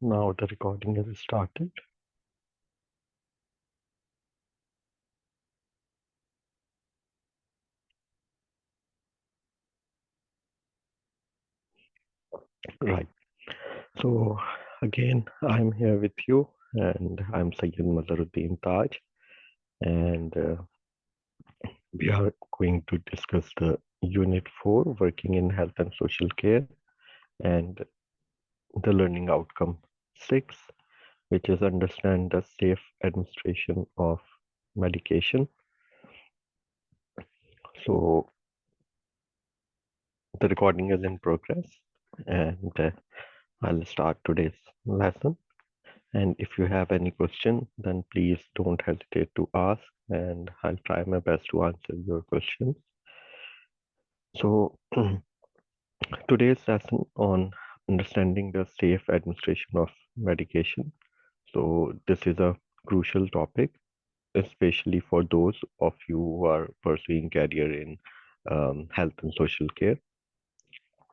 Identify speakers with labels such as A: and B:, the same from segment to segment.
A: Now the recording has started. Right. So again, I'm here with you, and I'm Sayyid Mazaruddin Taj, and we are going to discuss the Unit 4, Working in Health and Social Care, and the Learning Outcome 6, which is Understand the Safe Administration of Medication. So the recording is in progress, and I'll start today's lesson. And if you have any question, then please don't hesitate to ask, and I'll try my best to answer your questions. So today's lesson on understanding the safe administration of medication. So this is a crucial topic, especially for those of you who are pursuing career in health and social care.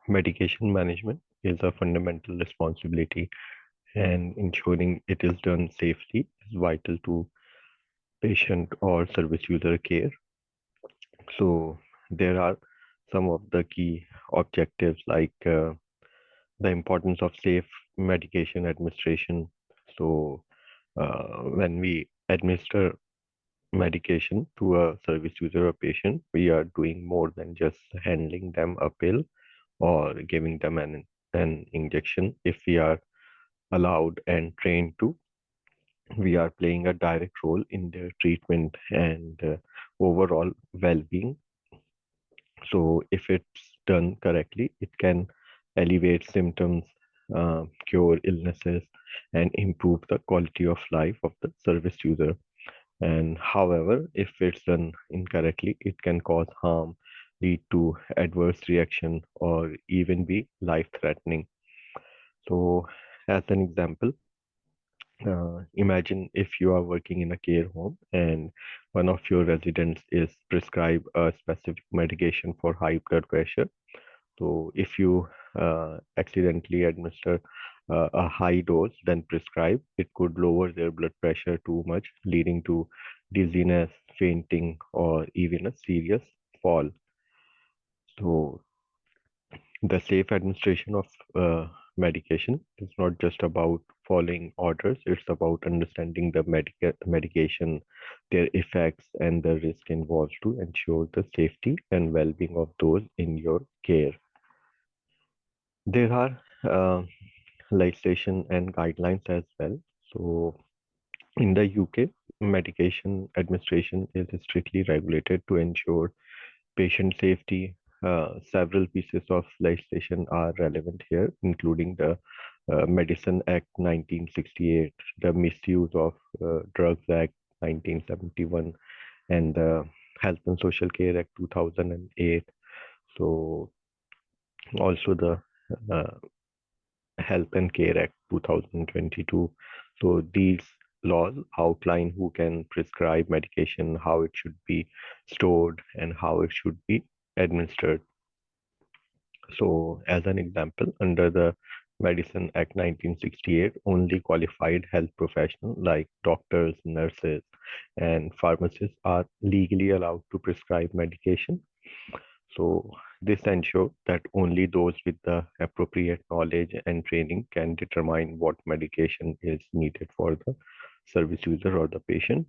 A: Medication management is a fundamental responsibility, and ensuring it is done safely is vital to patient or service user care. So there are some of the key objectives like the importance of safe medication administration. So when we administer medication to a service user or patient, we are doing more than just handling them a pill or giving them an injection. If we are allowed and trained to, we are playing a direct role in their treatment and overall well-being. So if it's done correctly, it can alleviate symptoms, cure illnesses, and improve the quality of life of the service user. And however, if it's done incorrectly, it can cause harm, lead to adverse reaction, or even be life-threatening. So as an example, imagine if you are working in a care home and one of your residents is prescribed a specific medication for high blood pressure. So if you accidentally administer a high dose than prescribed, it could lower their blood pressure too much, leading to dizziness, fainting, or even a serious fall. So the safe administration of medication is not just about following orders, it's about understanding the medication, their effects, and the risk involved to ensure the safety and well-being of those in your care. There are legislation and guidelines as well. So in the UK, medication administration is strictly regulated to ensure patient safety. Several pieces of legislation are relevant here, including the Medicine Act 1968, the Misuse of Drugs Act 1971, and the Health and Social Care Act 2008. So also the uh, Health and Care Act 2022. So these laws outline who can prescribe medication, how it should be stored, and how it should be administered. So, as an example, under the Medicine Act 1968, only qualified health professionals like doctors, nurses, and pharmacists are legally allowed to prescribe medication. So, this ensures that only those with the appropriate knowledge and training can determine what medication is needed for the service user or the patient.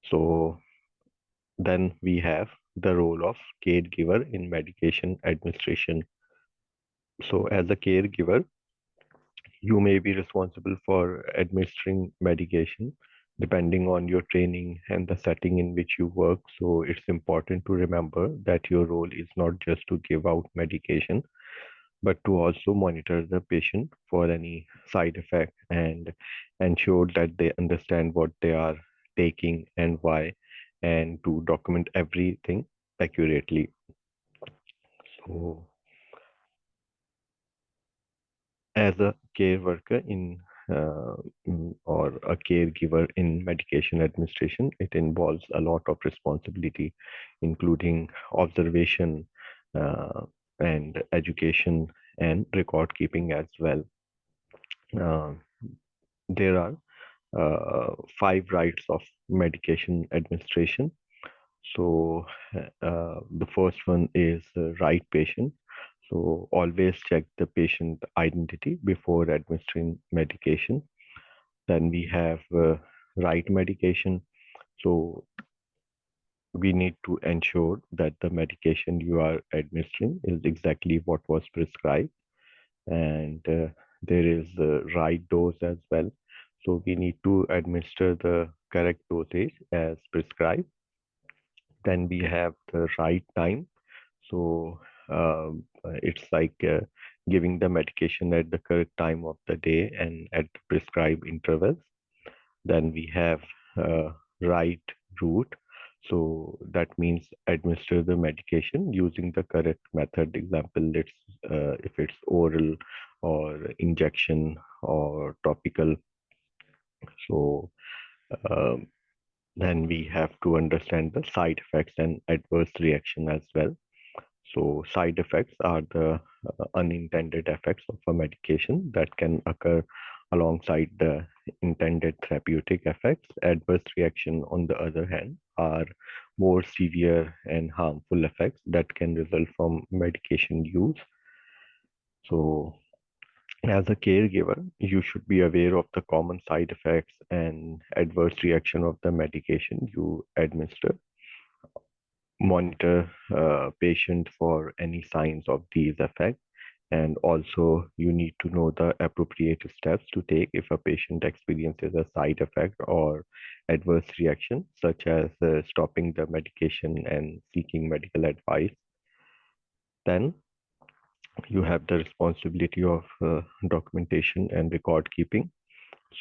A: So, then we have the role of caregiver in medication administration. So, as a caregiver, you may be responsible for administering medication depending on your training and the setting in which you work. So, it's important to remember that your role is not just to give out medication, but to also monitor the patient for any side effect and ensure that they understand what they are taking and why, and to document everything accurately. So, as a care worker in or a caregiver in medication administration, it involves a lot of responsibility, including observation uh, and education and record keeping as well. Uh, there are 5 rights of medication administration. So the first one is right patient. So always check the patient identity before administering medication. Then we have right medication. So we need to ensure that the medication you are administering is exactly what was prescribed, and there is the right dose as well. So we need to administer the correct dosage as prescribed. Then we have the right time. So it's like giving the medication at the correct time of the day and at prescribed intervals. Then we have right route. So that means administer the medication using the correct method. Example, let's if it's oral or injection or topical. So um, then we have to understand the side effects and adverse reaction as well. So side effects are the unintended effects of a medication that can occur alongside the intended therapeutic effects. Adverse reaction, on the other hand, are more severe and harmful effects that can result from medication use. So as a caregiver, you should be aware of the common side effects and adverse reaction of the medication you administer. Monitor patient for any signs of these effects, and also you need to know the appropriate steps to take if a patient experiences a side effect or adverse reaction, such as stopping the medication and seeking medical advice. Then you have the responsibility of documentation and record keeping.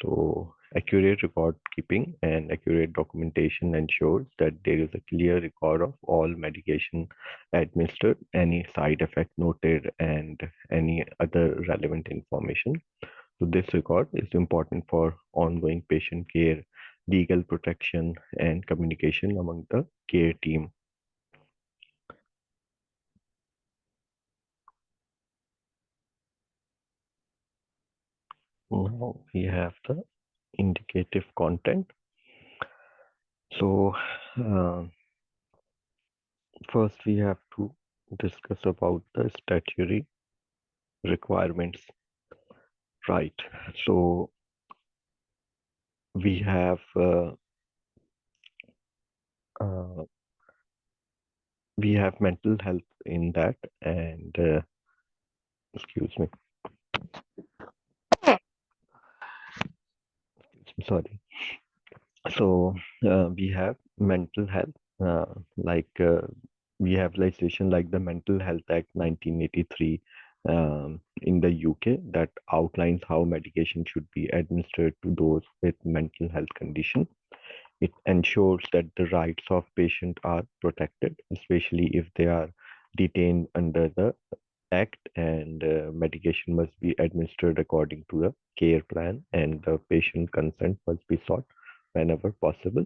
A: So accurate record keeping and accurate documentation ensures that there is a clear record of all medication administered, any side effect noted, and any other relevant information. So this record is important for ongoing patient care, legal protection, and communication among the care team. Now we have the indicative content. So uh, first we have to discuss about the statutory requirements. Right. So we have uh, we have mental health in that, and excuse me, sorry. So we have mental health, like we have legislation like the Mental Health Act 1983 in the UK that outlines how medication should be administered to those with mental health condition. It ensures that the rights of patient are protected, especially if they are detained under the act, and medication must be administered according to the care plan, and the patient consent must be sought whenever possible.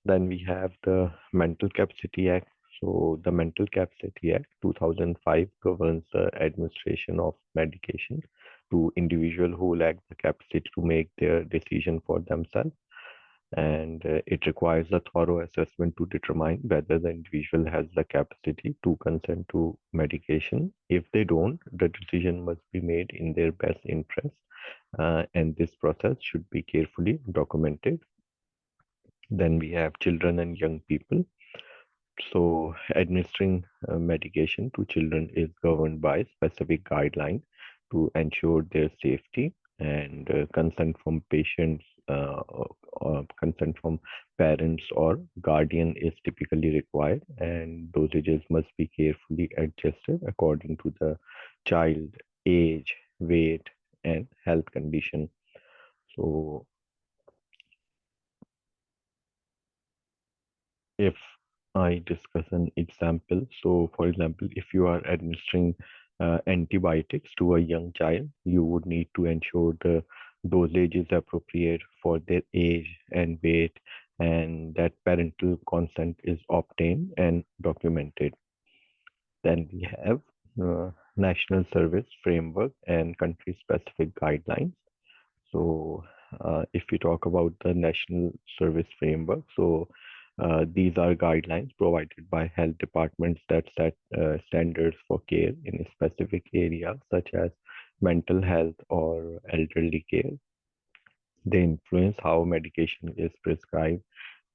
A: Then we have the Mental Capacity Act. So the Mental Capacity Act 2005 governs the administration of medication to individuals who lack the capacity to make their decision for themselves, and it requires a thorough assessment to determine whether the individual has the capacity to consent to medication. If they don't, the decision must be made in their best interest, and this process should be carefully documented. Then we have children and young people. So administering medication to children is governed by specific guidelines to ensure their safety, and consent from patients, consent from parents or guardian is typically required, and dosages must be carefully adjusted according to the child age, weight, and health condition. So if I discuss an example, so for example, if you are administering antibiotics to a young child, you would need to ensure the dosage is appropriate for their age and weight, and that parental consent is obtained and documented. Then we have national service framework and country-specific guidelines. So, if we talk about the national service framework, so these are guidelines provided by health departments that set standards for care in a specific area, such as mental health or elderly care. They influence how medication is prescribed,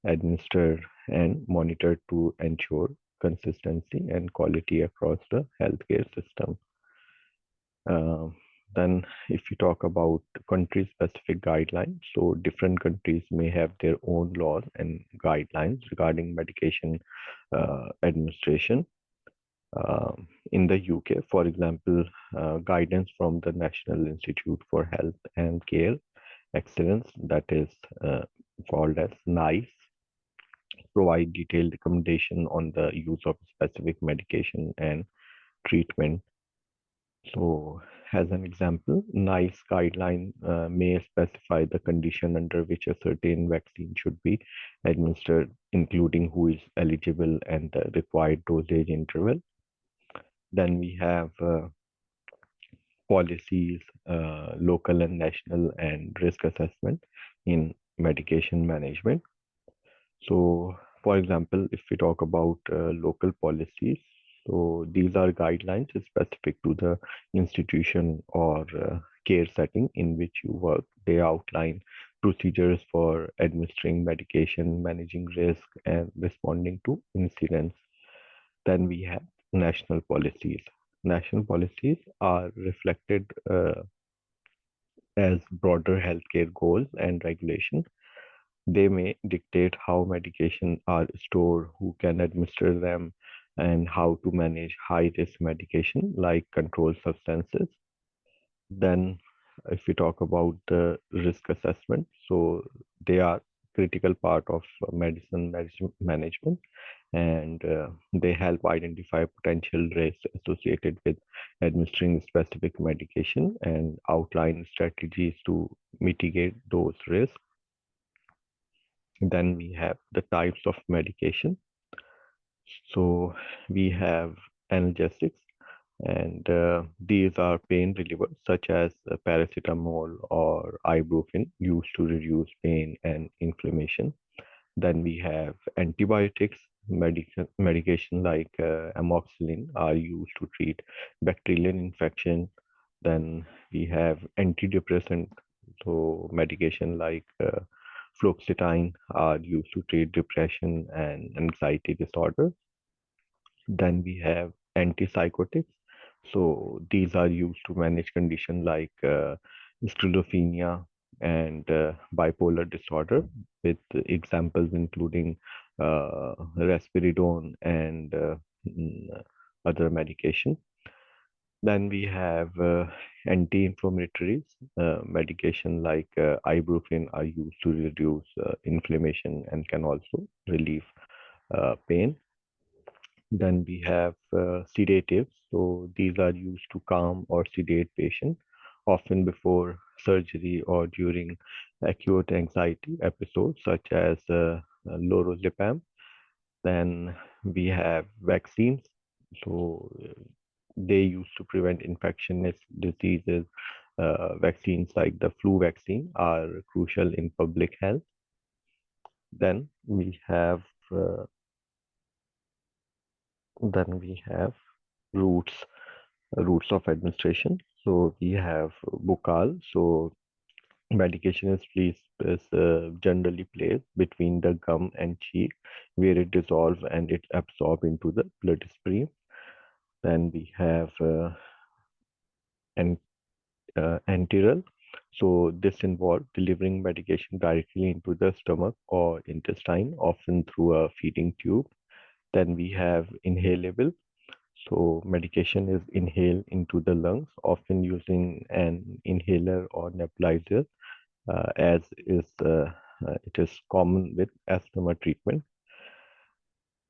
A: administered, and monitored to ensure consistency and quality across the healthcare system. Uh, then, if you talk about country-specific guidelines, so different countries may have their own laws and guidelines regarding medication administration. In the UK, for example, guidance from the National Institute for Health and Care Excellence, that is called as NICE, provide detailed recommendation on the use of specific medication and treatment. So, as an example, NICE guideline may specify the condition under which a certain vaccine should be administered, including who is eligible and the required dosage interval. Then we have policies, local and national, and risk assessment in medication management. So, for example, if we talk about local policies, so these are guidelines specific to the institution or care setting in which you work. They outline procedures for administering medication, managing risk, and responding to incidents. Then we have national policies. National policies are reflected as broader healthcare goals and regulations. They may dictate how medication are stored, who can administer them, and how to manage high risk medication like controlled substances. Then, if we talk about the risk assessment, so they are critical part of medicine management, and they help identify potential risks associated with administering specific medication and outline strategies to mitigate those risks. Then we have the types of medication. So we have analgesics, and these are pain relievers such as paracetamol or ibuprofen used to reduce pain and inflammation. Then we have antibiotics. Medication like amoxicillin are used to treat bacterial infection. Then we have antidepressant, so medication like fluoxetine are used to treat depression and anxiety disorder. Then we have antipsychotics. So these are used to manage conditions like schizophrenia and bipolar disorder, with examples including risperidone and other medication. Then we have anti-inflammatories. Medication like ibuprofen are used to reduce inflammation and can also relieve pain. Then we have sedatives. So these are used to calm or sedate patients, often before surgery or during acute anxiety episodes, such as lorazepam. Then we have vaccines. So they used to prevent infectious diseases. Vaccines like the flu vaccine are crucial in public health. Then we have uh, routes routes of administration. So we have buccal. So medication is generally placed between the gum and cheek, where it dissolves and it absorbs into the bloodstream. Then we have an enteral. So this involves delivering medication directly into the stomach or intestine, often through a feeding tube. Then we have inhalable. So medication is inhaled into the lungs, often using an inhaler or nebulizer, as it is common with asthma treatment.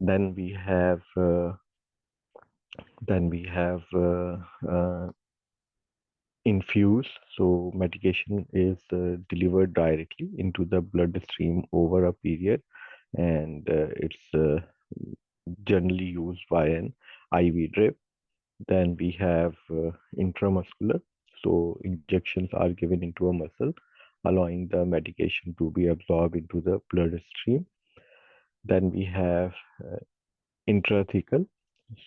A: Then we have infuse. So medication is delivered directly into the bloodstream over a period, and it's generally used by an IV drip. Then we have intramuscular. So injections are given into a muscle, allowing the medication to be absorbed into the bloodstream. Then we have intrathecal.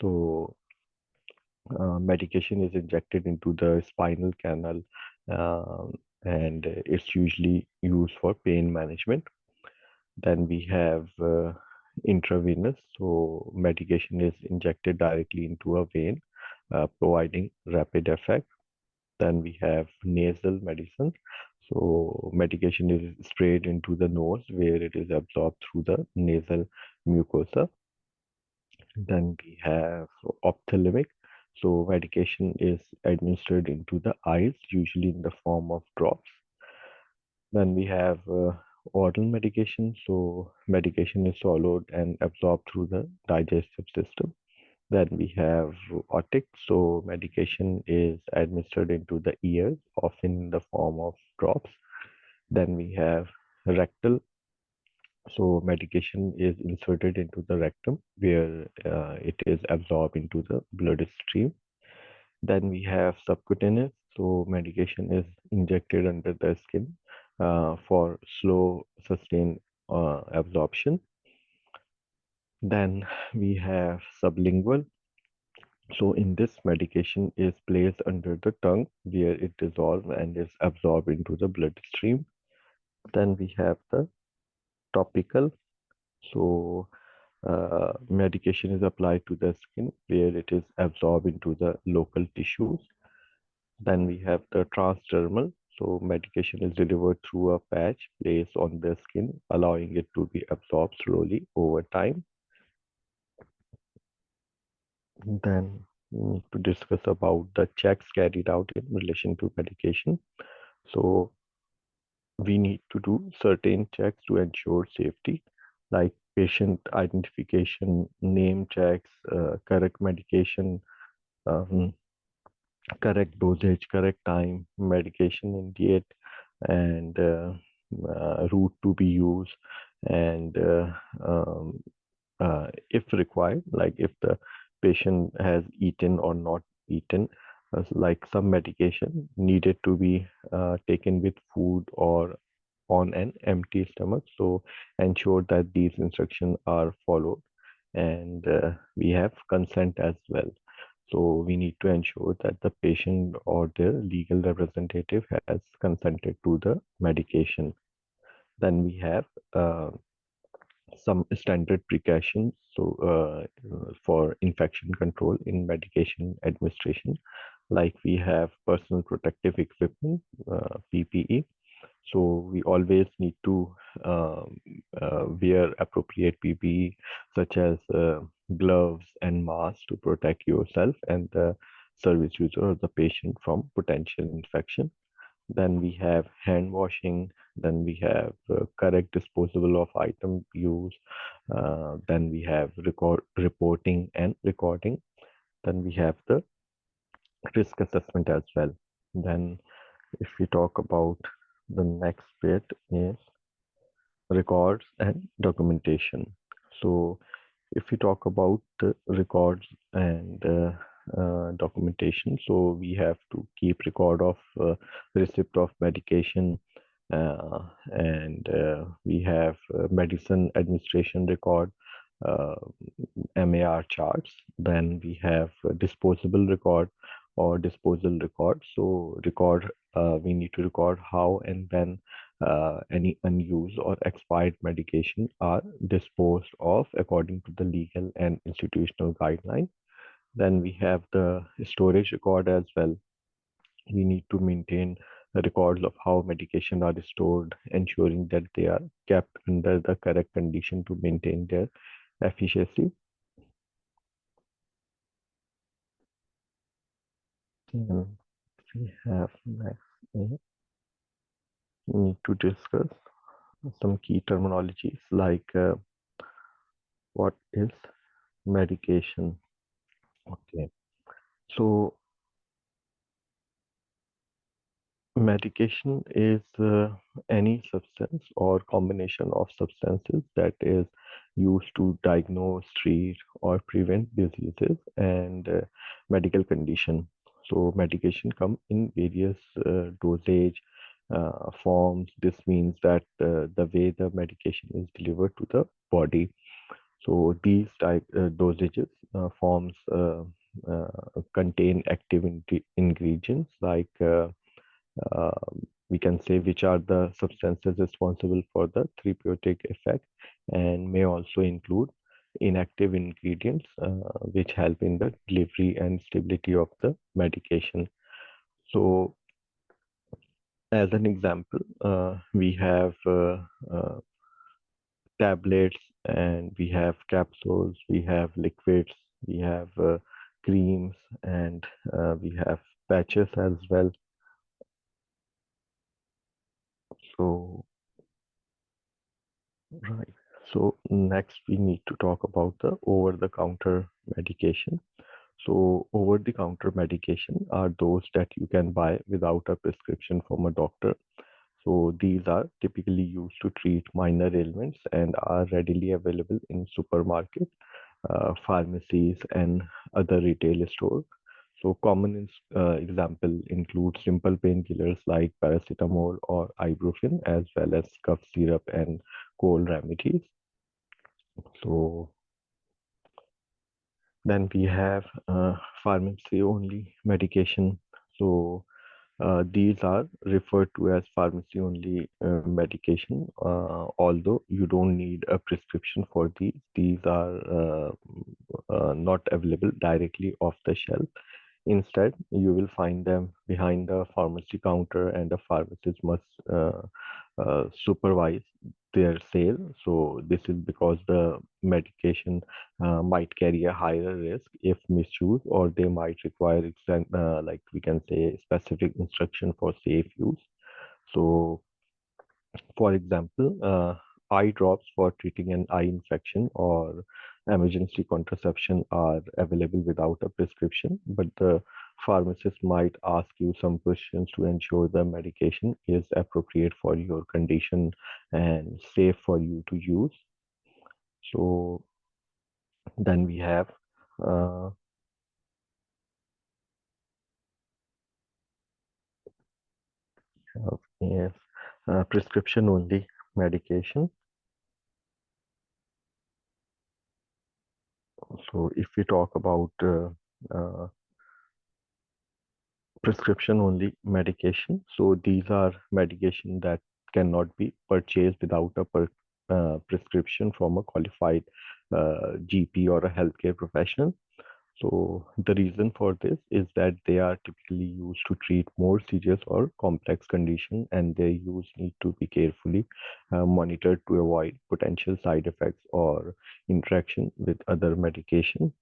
A: So medication is injected into the spinal canal, and it's usually used for pain management. Then we have intravenous. So medication is injected directly into a vein, providing rapid effect. Then we have nasal medicine. So medication is sprayed into the nose where it is absorbed through the nasal mucosa. Then we have ophthalmic. So medication is administered into the eyes, usually in the form of drops. Then we have oral medication. So medication is swallowed and absorbed through the digestive system. Then we have otic. So medication is administered into the ears, often in the form of drops. Then we have rectal. So medication is inserted into the rectum where it is absorbed into the bloodstream. Then we have subcutaneous. So medication is injected under the skin for slow, sustained absorption. Then we have sublingual. So in this, medication is placed under the tongue where it dissolves and is absorbed into the bloodstream. Then we have the topical. So medication is applied to the skin where it is absorbed into the local tissues. Then we have the transdermal. So medication is delivered through a patch placed on the skin, allowing it to be absorbed slowly over time. Then we need to discuss about the checks carried out in relation to medication. So we need to do certain checks to ensure safety, like patient identification, name checks, correct medication, um, correct dosage, correct time, medication initiate, and route to be used, and if required, like if the patient has eaten or not eaten, like some medication needed to be taken with food or on an empty stomach. So ensure that these instructions are followed, and we have consent as well. So we need to ensure that the patient or their legal representative has consented to the medication. Then we have some standard precautions for infection control in medication administration, like we have personal protective equipment, PPE. So we always need to wear appropriate PPE, such as gloves and masks to protect yourself and the service user or the patient from potential infection. Then we have hand washing. Then we have correct disposable of item use. Then we have reporting and recording. Then we have the risk assessment as well. Then if we talk about the next bit is records and documentation. So if we talk about the records and documentation, so we have to keep record of receipt of medication, and we have medicine administration record, uh, MAR charts. Then we have disposable record or disposal record. So we need to record how and when any unused or expired medication are disposed of according to the legal and institutional guideline. Then we have the storage record as well. We need to maintain records of how medication are stored, ensuring that they are kept under the correct condition to maintain their efficiency. And we have next, we need to discuss some key terminologies like what is medication. Okay, so medication is any substance or combination of substances that is used to diagnose, treat, or prevent diseases and medical condition. So medication come in various dosage forms. This means that the way the medication is delivered to the body. So these type dosages forms contain active ingredients like uh, we can say which are the substances responsible for the therapeutic effect, and may also include inactive ingredients which help in the delivery and stability of the medication. So as an example, we have tablets, and we have capsules, we have liquids, we have creams, and we have patches as well. So, right. So next we need to talk about the over-the-counter medication. So over-the-counter medication are those that you can buy without a prescription from a doctor. So these are typically used to treat minor ailments and are readily available in supermarkets, pharmacies, and other retail stores. So common example include simple painkillers like paracetamol or ibuprofen, as well as cough syrup and cold remedies. So then we have pharmacy only medication. So these are referred to as pharmacy only medication, although you don't need a prescription for these. These are not available directly off the shelf. Instead, you will find them behind the pharmacy counter, and the pharmacist must supervise their sale. So this is because the medication might carry a higher risk if misused, or they might require like we can say specific instruction for safe use. So for example, eye drops for treating an eye infection or emergency contraception are available without a prescription, but the pharmacist might ask you some questions to ensure the medication is appropriate for your condition and safe for you to use. So then we have uh, yes, prescription only medication. So if we talk about uh, prescription only medication. So these are medication that cannot be purchased without a prescription from a qualified GP or a healthcare professional. So the reason for this is that they are typically used to treat more serious or complex condition, and their use need to be carefully monitored to avoid potential side effects or interaction with other medication.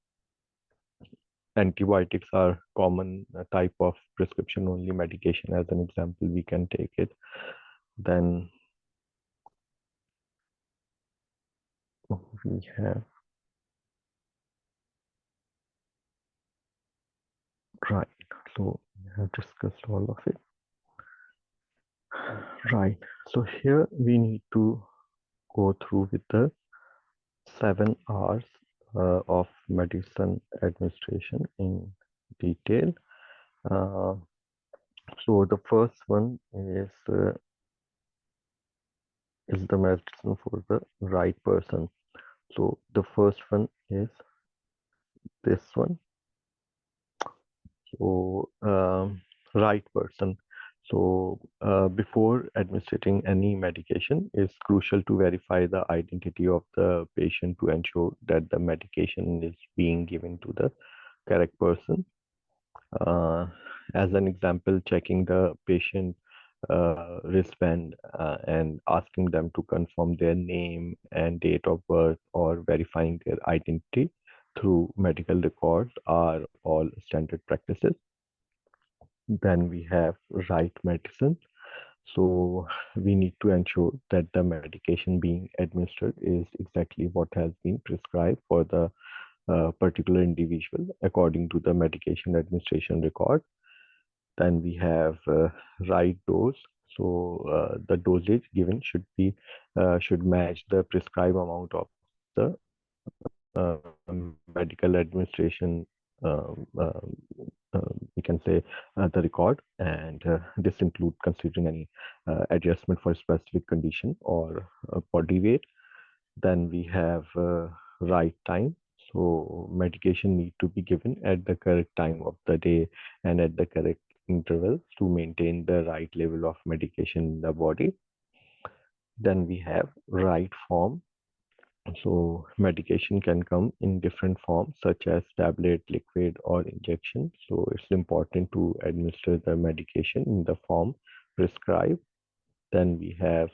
A: Antibiotics are common type of prescription only medication. As an example, we can take it. Then we have, right. So we have discussed all of it. Right. So here we need to go through with the 7 R's of medicine administration in detail. Uh, so the first one is the medicine for the right person. So the first one is this one. So right person. So before administering any medication, it's crucial to verify the identity of the patient to ensure that the medication is being given to the correct person. Uh, as an example, checking the patient wristband and asking them to confirm their name and date of birth, or verifying their identity through medical records are all standard practices. Then we have right medicine. So we need to ensure that the medication being administered is exactly what has been prescribed for the particular individual according to the medication administration record. Then we have right dose. So the dosage given should match the prescribed amount of the medical administration, we can say, the record, and this include considering any adjustment for specific condition or body weight. Then we have right time. So medication need to be given at the correct time of the day and at the correct intervals to maintain the right level of medication in the body. Then we have right form. So medication can come in different forms such as tablet, liquid, or injection. So it's important to administer the medication in the form prescribed. Then we have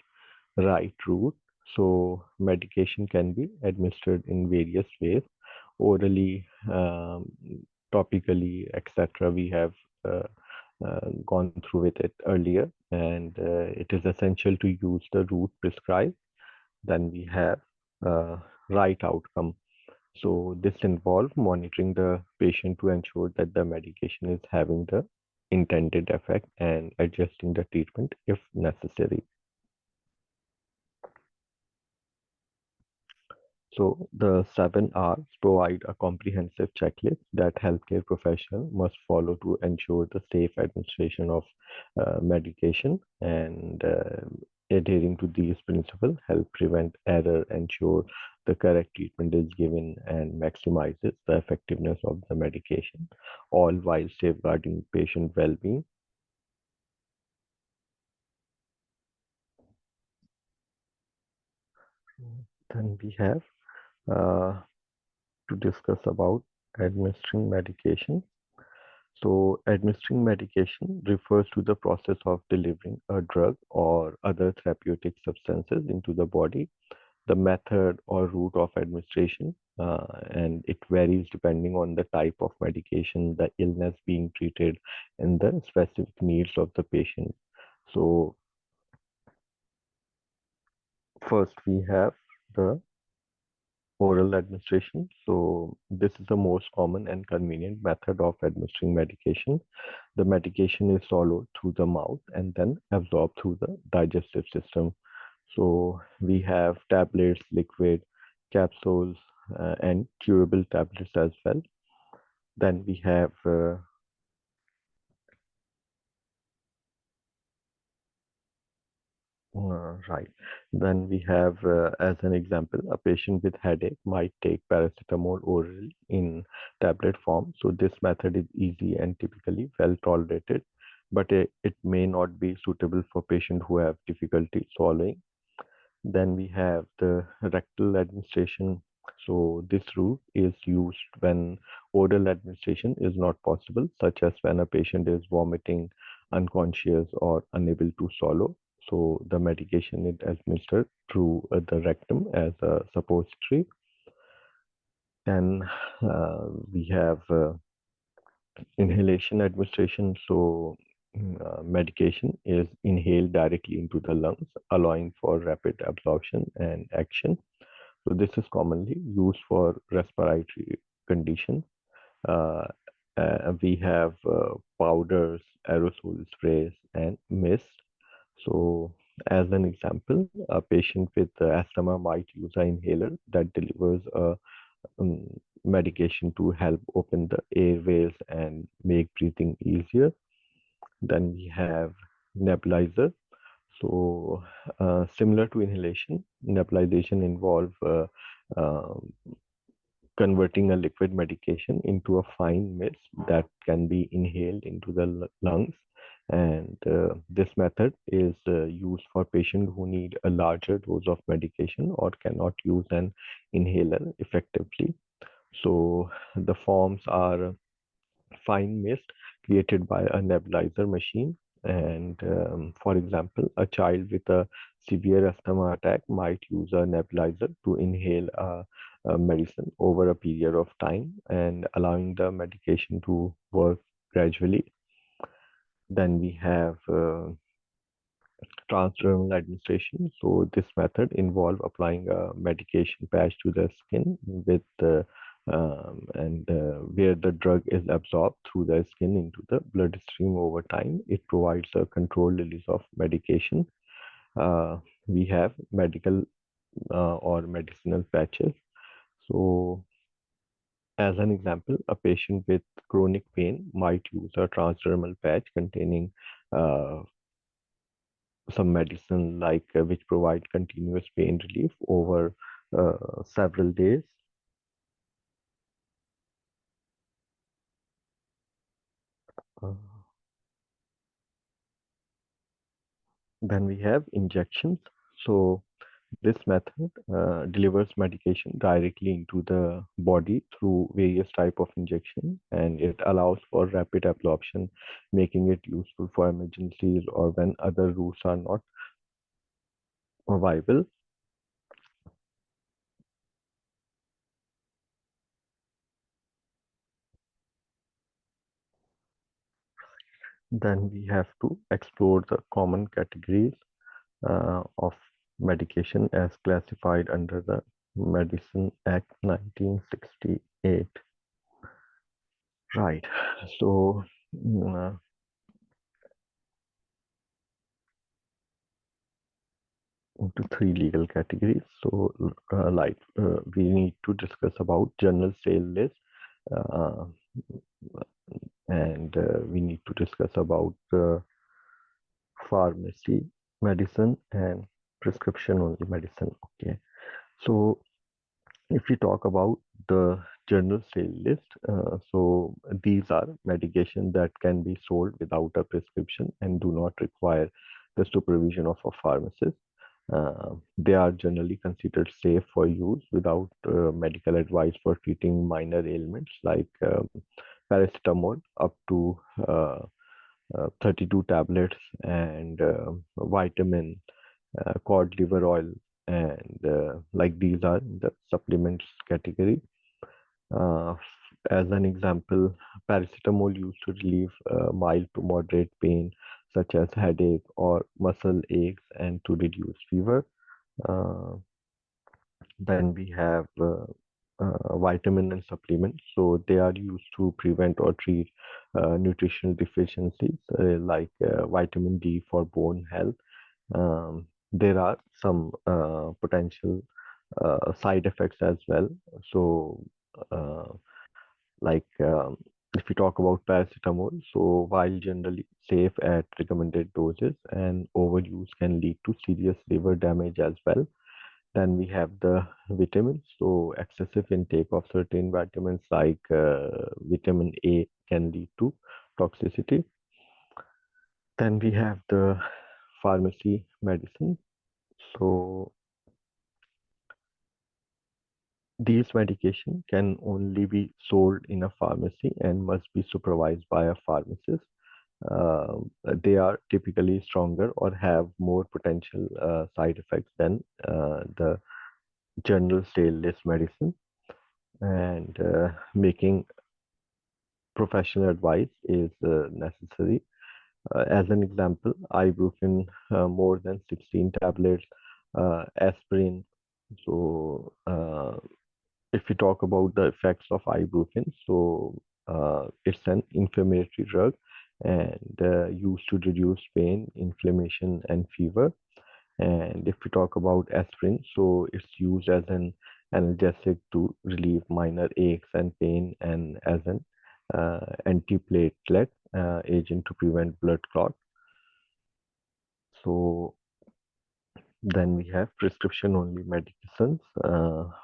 A: right route. So medication can be administered in various ways, orally, topically, etc. We have gone through with it earlier, and it is essential to use the route prescribed. Then we have uh, right outcome. So this involves monitoring the patient to ensure that the medication is having the intended effect and adjusting the treatment if necessary. So the 7 R's provide a comprehensive checklist that healthcare professionals must follow to ensure the safe administration of medication, and adhering to these principles help prevent error, ensure the correct treatment is given, and maximizes the effectiveness of the medication, all while safeguarding patient well-being. Then we have to discuss about administering medication. So, administering medication refers to the process of delivering a drug or other therapeutic substances into the body. The method or route of administration, and it varies depending on the type of medication, the illness being treated, and the specific needs of the patient. So, first we have the oral administration. So, this is the most common and convenient method of administering medication. The medication is swallowed through the mouth and then absorbed through the digestive system. So we have tablets, liquid, capsules, and chewable tablets as well. Then we have right. Then we have, as an example, a patient with headache might take paracetamol orally in tablet form. So this method is easy and typically well tolerated, but it may not be suitable for patients who have difficulty swallowing. Then we have the rectal administration. So this route is used when oral administration is not possible, such as when a patient is vomiting, unconscious, or unable to swallow. So the medication is administered through the rectum as a suppository. Then we have inhalation administration. So medication is inhaled directly into the lungs, allowing for rapid absorption and action. So this is commonly used for respiratory conditions. Uh, we have powders, aerosol sprays, and mist. So as an example, a patient with asthma might use an inhaler that delivers a um, medication to help open the airways and make breathing easier. Then we have nebulizer. So similar to inhalation, nebulization involve converting a liquid medication into a fine mist that can be inhaled into the lungs. And this method is used for patients who need a larger dose of medication or cannot use an inhaler effectively. So the forms are fine mist created by a nebulizer machine. And for example, a child with a severe asthma attack might use a nebulizer to inhale a medicine over a period of time and allowing the medication to work gradually. Then we have transdermal administration. So this method involves applying a medication patch to the skin with and where the drug is absorbed through the skin into the bloodstream over time. It provides a controlled release of medication. We have medical or medicinal patches. So, as an example, a patient with chronic pain might use a transdermal patch containing uh, some medicine which provide continuous pain relief over several days. Uh, then we have injections. So this method delivers medication directly into the body through various type of injection, and it allows for rapid absorption, making it useful for emergencies or when other routes are not viable. Then we have to explore the common categories of medication as classified under the Medicine Act 1968. Right. So, into three legal categories. So, we need to discuss about general sale list, uh, and we need to discuss about pharmacy medicine and prescription only medicine. Okay. So, if we talk about the general sale list, so these are medications that can be sold without a prescription and do not require the supervision of a pharmacist. They are generally considered safe for use without medical advice for treating minor ailments like paracetamol up to uh, 32 tablets and vitamin, cod liver oil, and like these are the supplements category. Uh, as an example, paracetamol used to relieve mild to moderate pain such as headache or muscle aches and to reduce fever. Uh, then we have vitamin and supplements. So they are used to prevent or treat nutritional deficiencies like vitamin D for bone health. There are some potential side effects as well. So, uh, like if we talk about paracetamol, so while generally safe at recommended doses, and overuse can lead to serious liver damage as well. Then we have the vitamins. So excessive intake of certain vitamins like vitamin A can lead to toxicity. Then we have the pharmacy medicine. So these medication can only be sold in a pharmacy and must be supervised by a pharmacist. Uh, they are typically stronger or have more potential side effects than the general sale list medicine, and making professional advice is necessary. As an example, ibuprofen more than 16 tablets, aspirin. So, if we talk about the effects of ibuprofen, so it's an inflammatory drug and used to reduce pain, inflammation, and fever. And if we talk about aspirin, so it's used as an analgesic to relieve minor aches and pain and as an antiplatelet agent to prevent blood clot. So then we have prescription only medicines.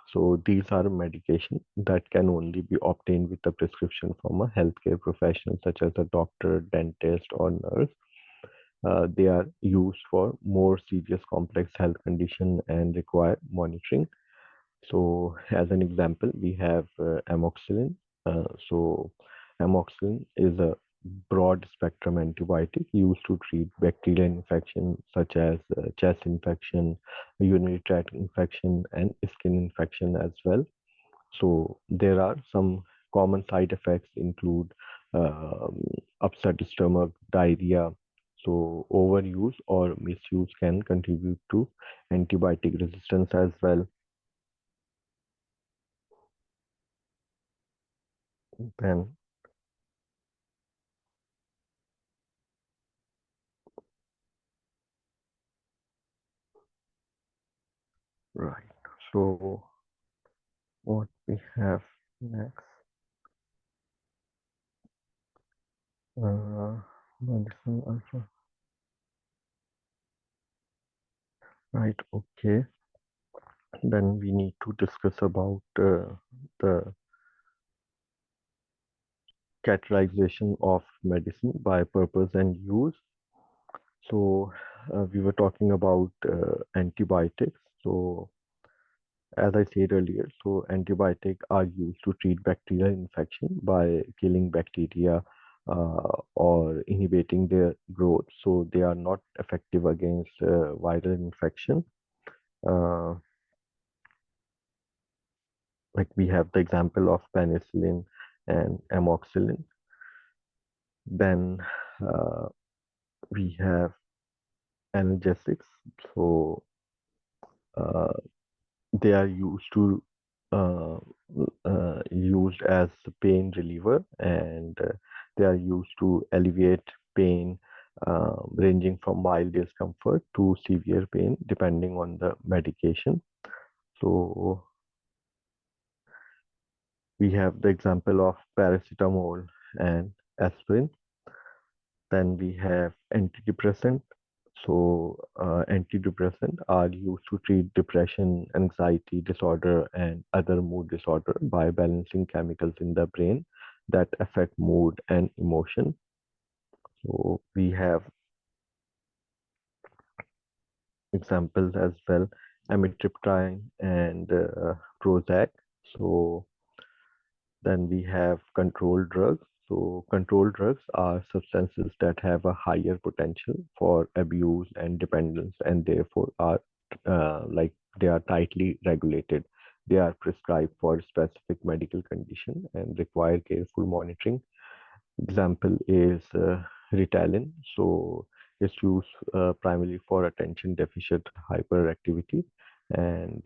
A: So these are medication that can only be obtained with a prescription from a healthcare professional such as a doctor, dentist, or nurse. They are used for more serious complex health condition and require monitoring. So as an example, we have amoxicillin. So amoxicillin is a broad spectrum antibiotic used to treat bacterial infection such as chest infection, urinary tract infection, and skin infection as well. So there are some common side effects include um, upset stomach, diarrhea. So overuse or misuse can contribute to antibiotic resistance as well. Then right. So What we have next, uh, medicine alpha, right? Okay, then we need to discuss about the categorization of medicine by purpose and use. So we were talking about antibiotics. So as I said earlier, so antibiotics are used to treat bacterial infection by killing bacteria or inhibiting their growth. So they are not effective against viral infection. Uh, like we have the example of penicillin and amoxicillin. Then we have analgesics. So uh, they are uh, used as a pain reliever, and they are used to alleviate pain ranging from mild discomfort to severe pain depending on the medication. So we have the example of paracetamol and aspirin. Then we have antidepressant. So antidepressant are used to treat depression, anxiety disorder, and other mood disorder by balancing chemicals in the brain that affect mood and emotion. So we have examples as well, amitriptyline and Prozac. So then we have controlled drugs. So controlled drugs are substances that have a higher potential for abuse and dependence, and therefore are like they are tightly regulated. They are prescribed for specific medical condition and require careful monitoring. Example is Ritalin. So it's used primarily for attention deficit hyperactivity, and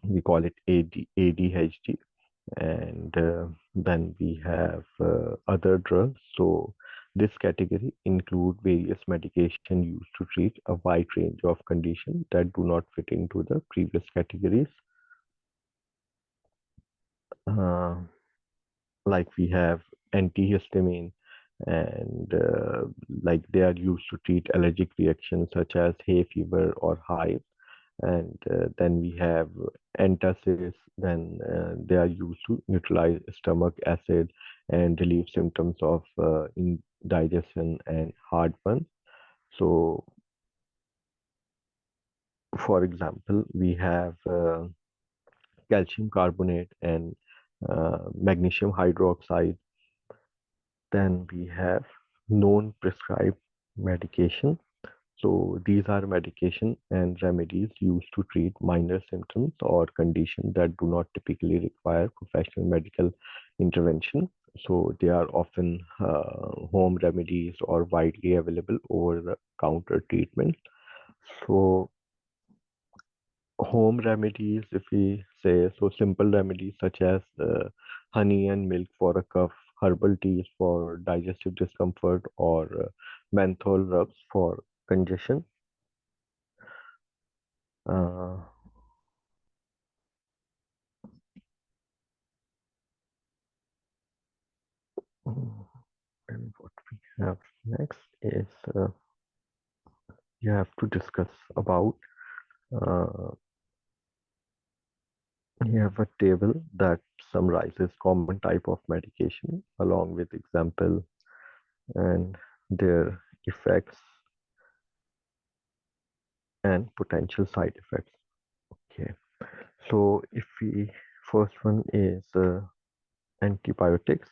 A: we call it ADHD. And then we have other drugs. So this category include various medication used to treat a wide range of conditions that do not fit into the previous categories. Uh, like we have antihistamine, and like they are used to treat allergic reactions such as hay fever or hives. And then we have antacids. Then they are used to neutralize stomach acid and relieve symptoms of indigestion and heartburn. So for example, we have calcium carbonate and magnesium hydroxide. Then we have known prescribed medication. So these are medication and remedies used to treat minor symptoms or conditions that do not typically require professional medical intervention. So they are often home remedies or widely available over the counter treatment. So home remedies, if we say, so simple remedies such as honey and milk for a cough, herbal teas for digestive discomfort, or menthol rubs for congestion. Uh, and what we have next is you have to discuss about uh, you have a table that summarizes common type of medication along with example and their effects and potential side effects. Okay, so if we first one is antibiotics.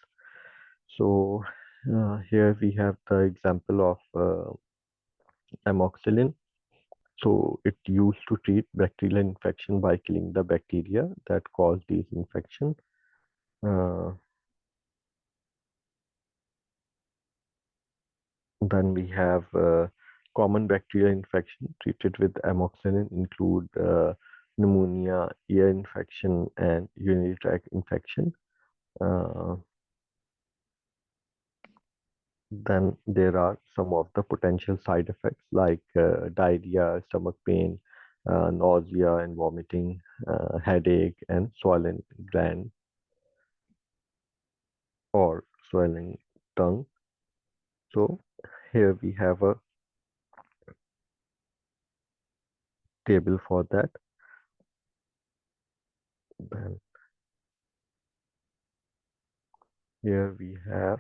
A: So here we have the example of amoxicillin. So it used to treat bacterial infection by killing the bacteria that cause these infection. Uh, then we have common bacterial infection treated with amoxicillin include pneumonia, ear infection, and urinary tract infection. Uh, then there are some of the potential side effects like diarrhea, stomach pain, nausea and vomiting, headache, and swollen gland or swelling tongue. So here we have a table for that. Then here we have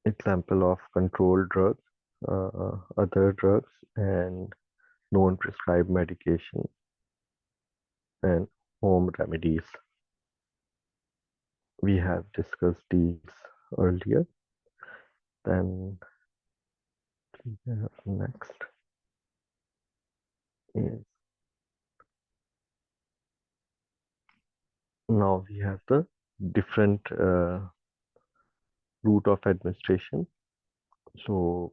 A: example of controlled drugs, other drugs, and non-prescribed medication and home remedies. We have discussed these earlier. Then next is now we have the different route of administration. So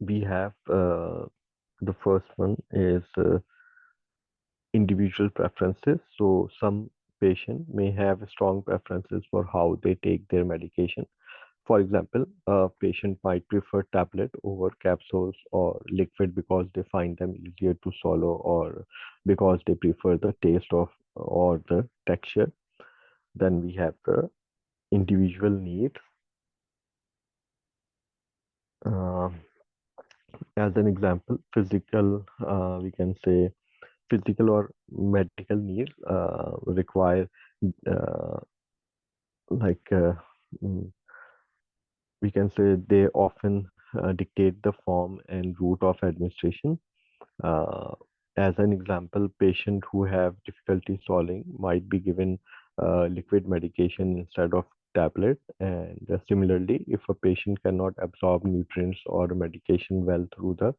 A: we have the first one is individual preferences. So some patient may have strong preferences for how they take their medication. For example, a patient might prefer tablet over capsules or liquid because they find them easier to swallow or because they prefer the taste of or the texture. Then we have the individual needs. Uh, as an example, physical, we can say physical or medical needs require uh, like mm, we can say they often dictate the form and route of administration. Uh, as an example, patients who have difficulty swallowing might be given liquid medication instead of tablet. And similarly, if a patient cannot absorb nutrients or medication well through the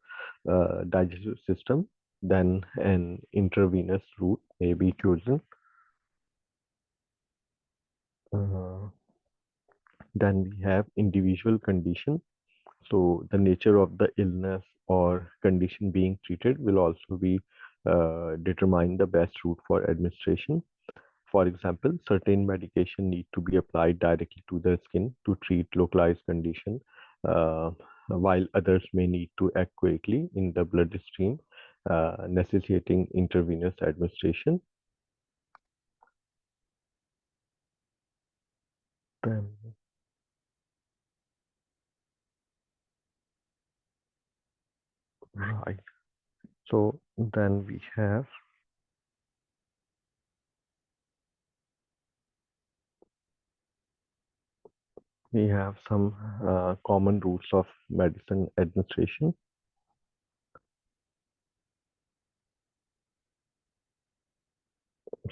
A: digestive system, then an intravenous route may be chosen. Uh, then we have individual condition. So the nature of the illness or condition being treated will also be determine the best route for administration. For example, certain medication need to be applied directly to the skin to treat localized condition, uh, while others may need to act quickly in the bloodstream, necessitating intravenous administration. Then, right. So then we have some common rules of medicine administration.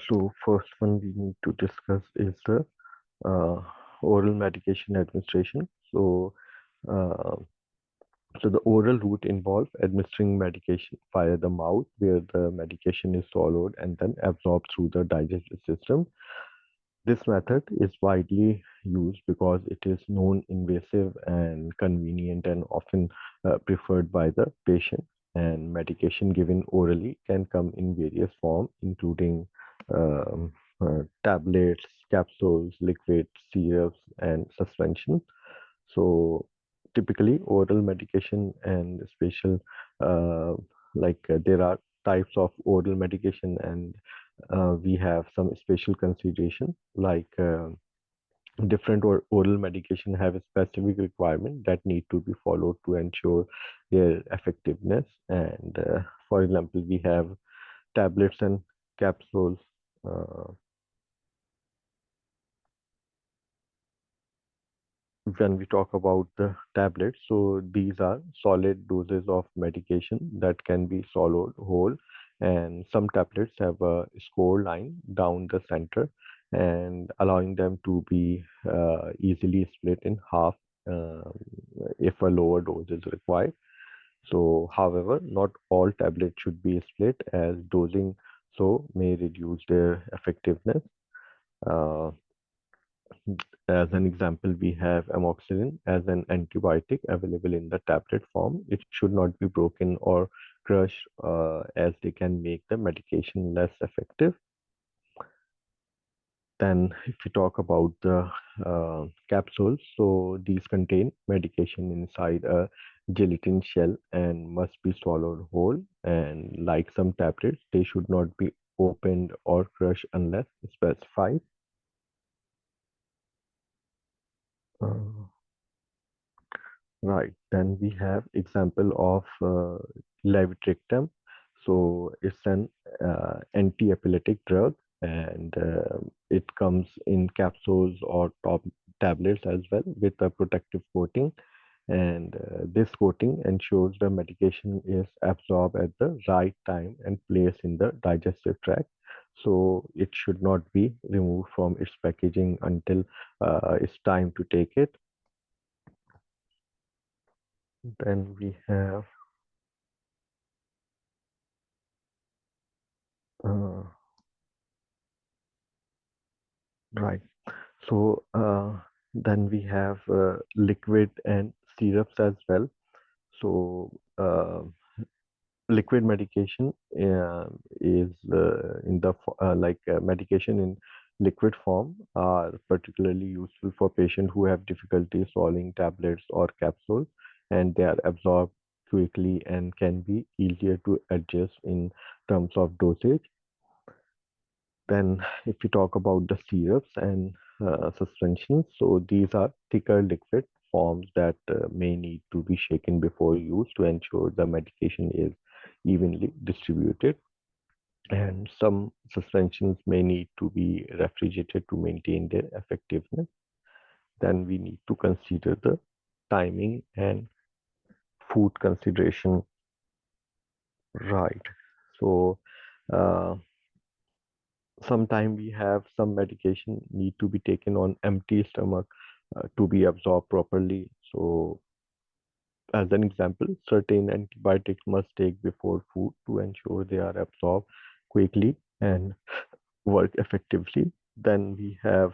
A: So first one we need to discuss is the uh, oral medication administration. Uh, so the oral route involves administering medication via the mouth, where the medication is swallowed and then absorbed through the digestive system. This method is widely used because it is non-invasive and convenient and often preferred by the patient. And medication given orally can come in various forms, including tablets, capsules, liquids, syrups, and suspension. So typically, oral medication and special there are types of oral medication, and we have some special consideration different oral medication have a specific requirement that need to be followed to ensure their effectiveness. And for example, we have tablets and capsules. Uh, when we talk about the tablets, so these are solid doses of medication that can be swallowed whole, and some tablets have a score line down the center and allowing them to be easily split in half uh, if a lower dose is required. So however, not all tablets should be split, as dosing so may reduce their effectiveness. uh, as an example, we have amoxicillin as an antibiotic available in the tablet form. It should not be broken or crushed, as they can make the medication less effective. Then, if we talk about the capsules, so these contain medication inside a gelatin shell and must be swallowed whole. And like some tablets, they should not be opened or crushed unless specified. Uh, right. Then we have example of levetiracetam. So it's an anti-epileptic drug, and it comes in capsules or top tablets as well with a protective coating. And this coating ensures the medication is absorbed at the right time and placed in the digestive tract. So it should not be removed from its packaging until it's time to take it. Then we have uh, right. So then we have liquid and syrups as well. So liquid medication is in the medication in liquid form are particularly useful for patients who have difficulty swallowing tablets or capsules, and they are absorbed quickly and can be easier to adjust in terms of dosage. Then, if we talk about the syrups and suspensions, so these are thicker liquid forms that may need to be shaken before use to ensure the medication is evenly distributed. And some suspensions may need to be refrigerated to maintain their effectiveness. Then we need to consider the timing and food consideration. Right. So, uh, sometime we have some medication need to be taken on empty stomach to be absorbed properly. So, as an example, certain antibiotics must take before food to ensure they are absorbed quickly and work effectively. Then we have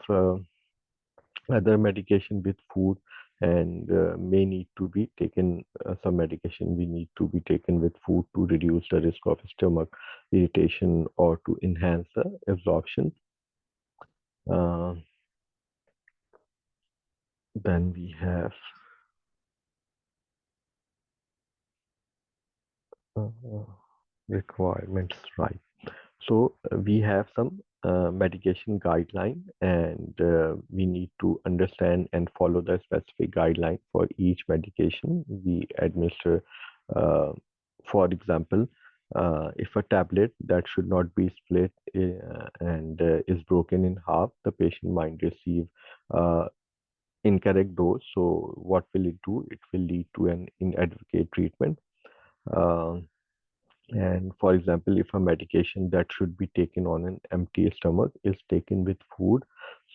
A: other medication with food, and may need to be taken some medication we need to be taken with food to reduce the risk of stomach irritation or to enhance the absorption. uh, then we have uh, requirements, right? So we have some medication guideline, and we need to understand and follow the specific guideline for each medication we administer. Uh, for example, if a tablet that should not be split and is broken in half, the patient might receive uh, incorrect dose. So what will it do? It will lead to an inadequate treatment. Uh, and for example, if a medication that should be taken on an empty stomach is taken with food,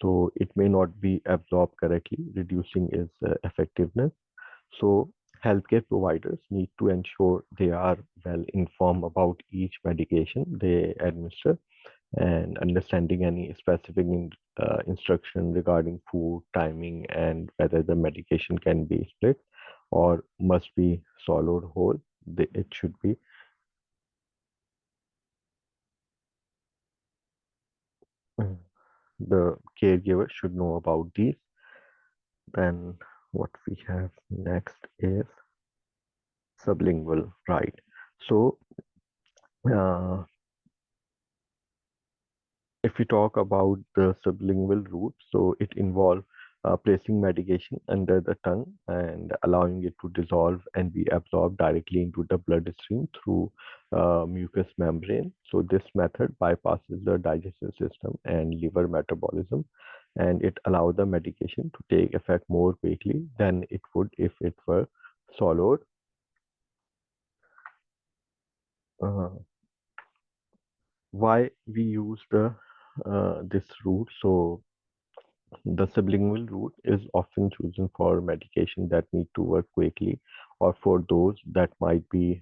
A: so it may not be absorbed correctly, reducing its effectiveness. So healthcare providers need to ensure they are well informed about each medication they administer, and understanding any specific instruction regarding food, timing, and whether the medication can be split or must be swallowed whole. It should be the caregiver should know about these. Then what we have next is sublingual, right? So uh, if we talk about the sublingual route, so it involves placing medication under the tongue and allowing it to dissolve and be absorbed directly into the bloodstream through mucous membrane. So this method bypasses the digestive system and liver metabolism, and it allows the medication to take effect more quickly than it would if it were swallowed. Uh, why we use the this route? So the sublingual route is often chosen for medication that need to work quickly or for those that might be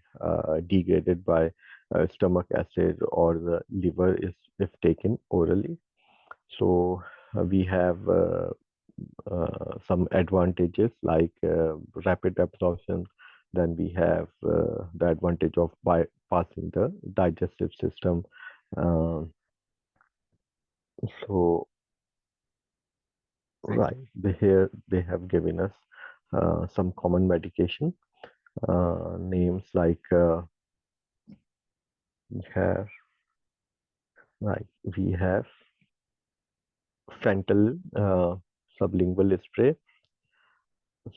A: degraded by stomach acid or the liver is if taken orally. So we have some advantages like rapid absorption. Then we have the advantage of bypassing the digestive system. Um so Right. Here they have given us some common medication names like we have right we have fentanyl sublingual spray.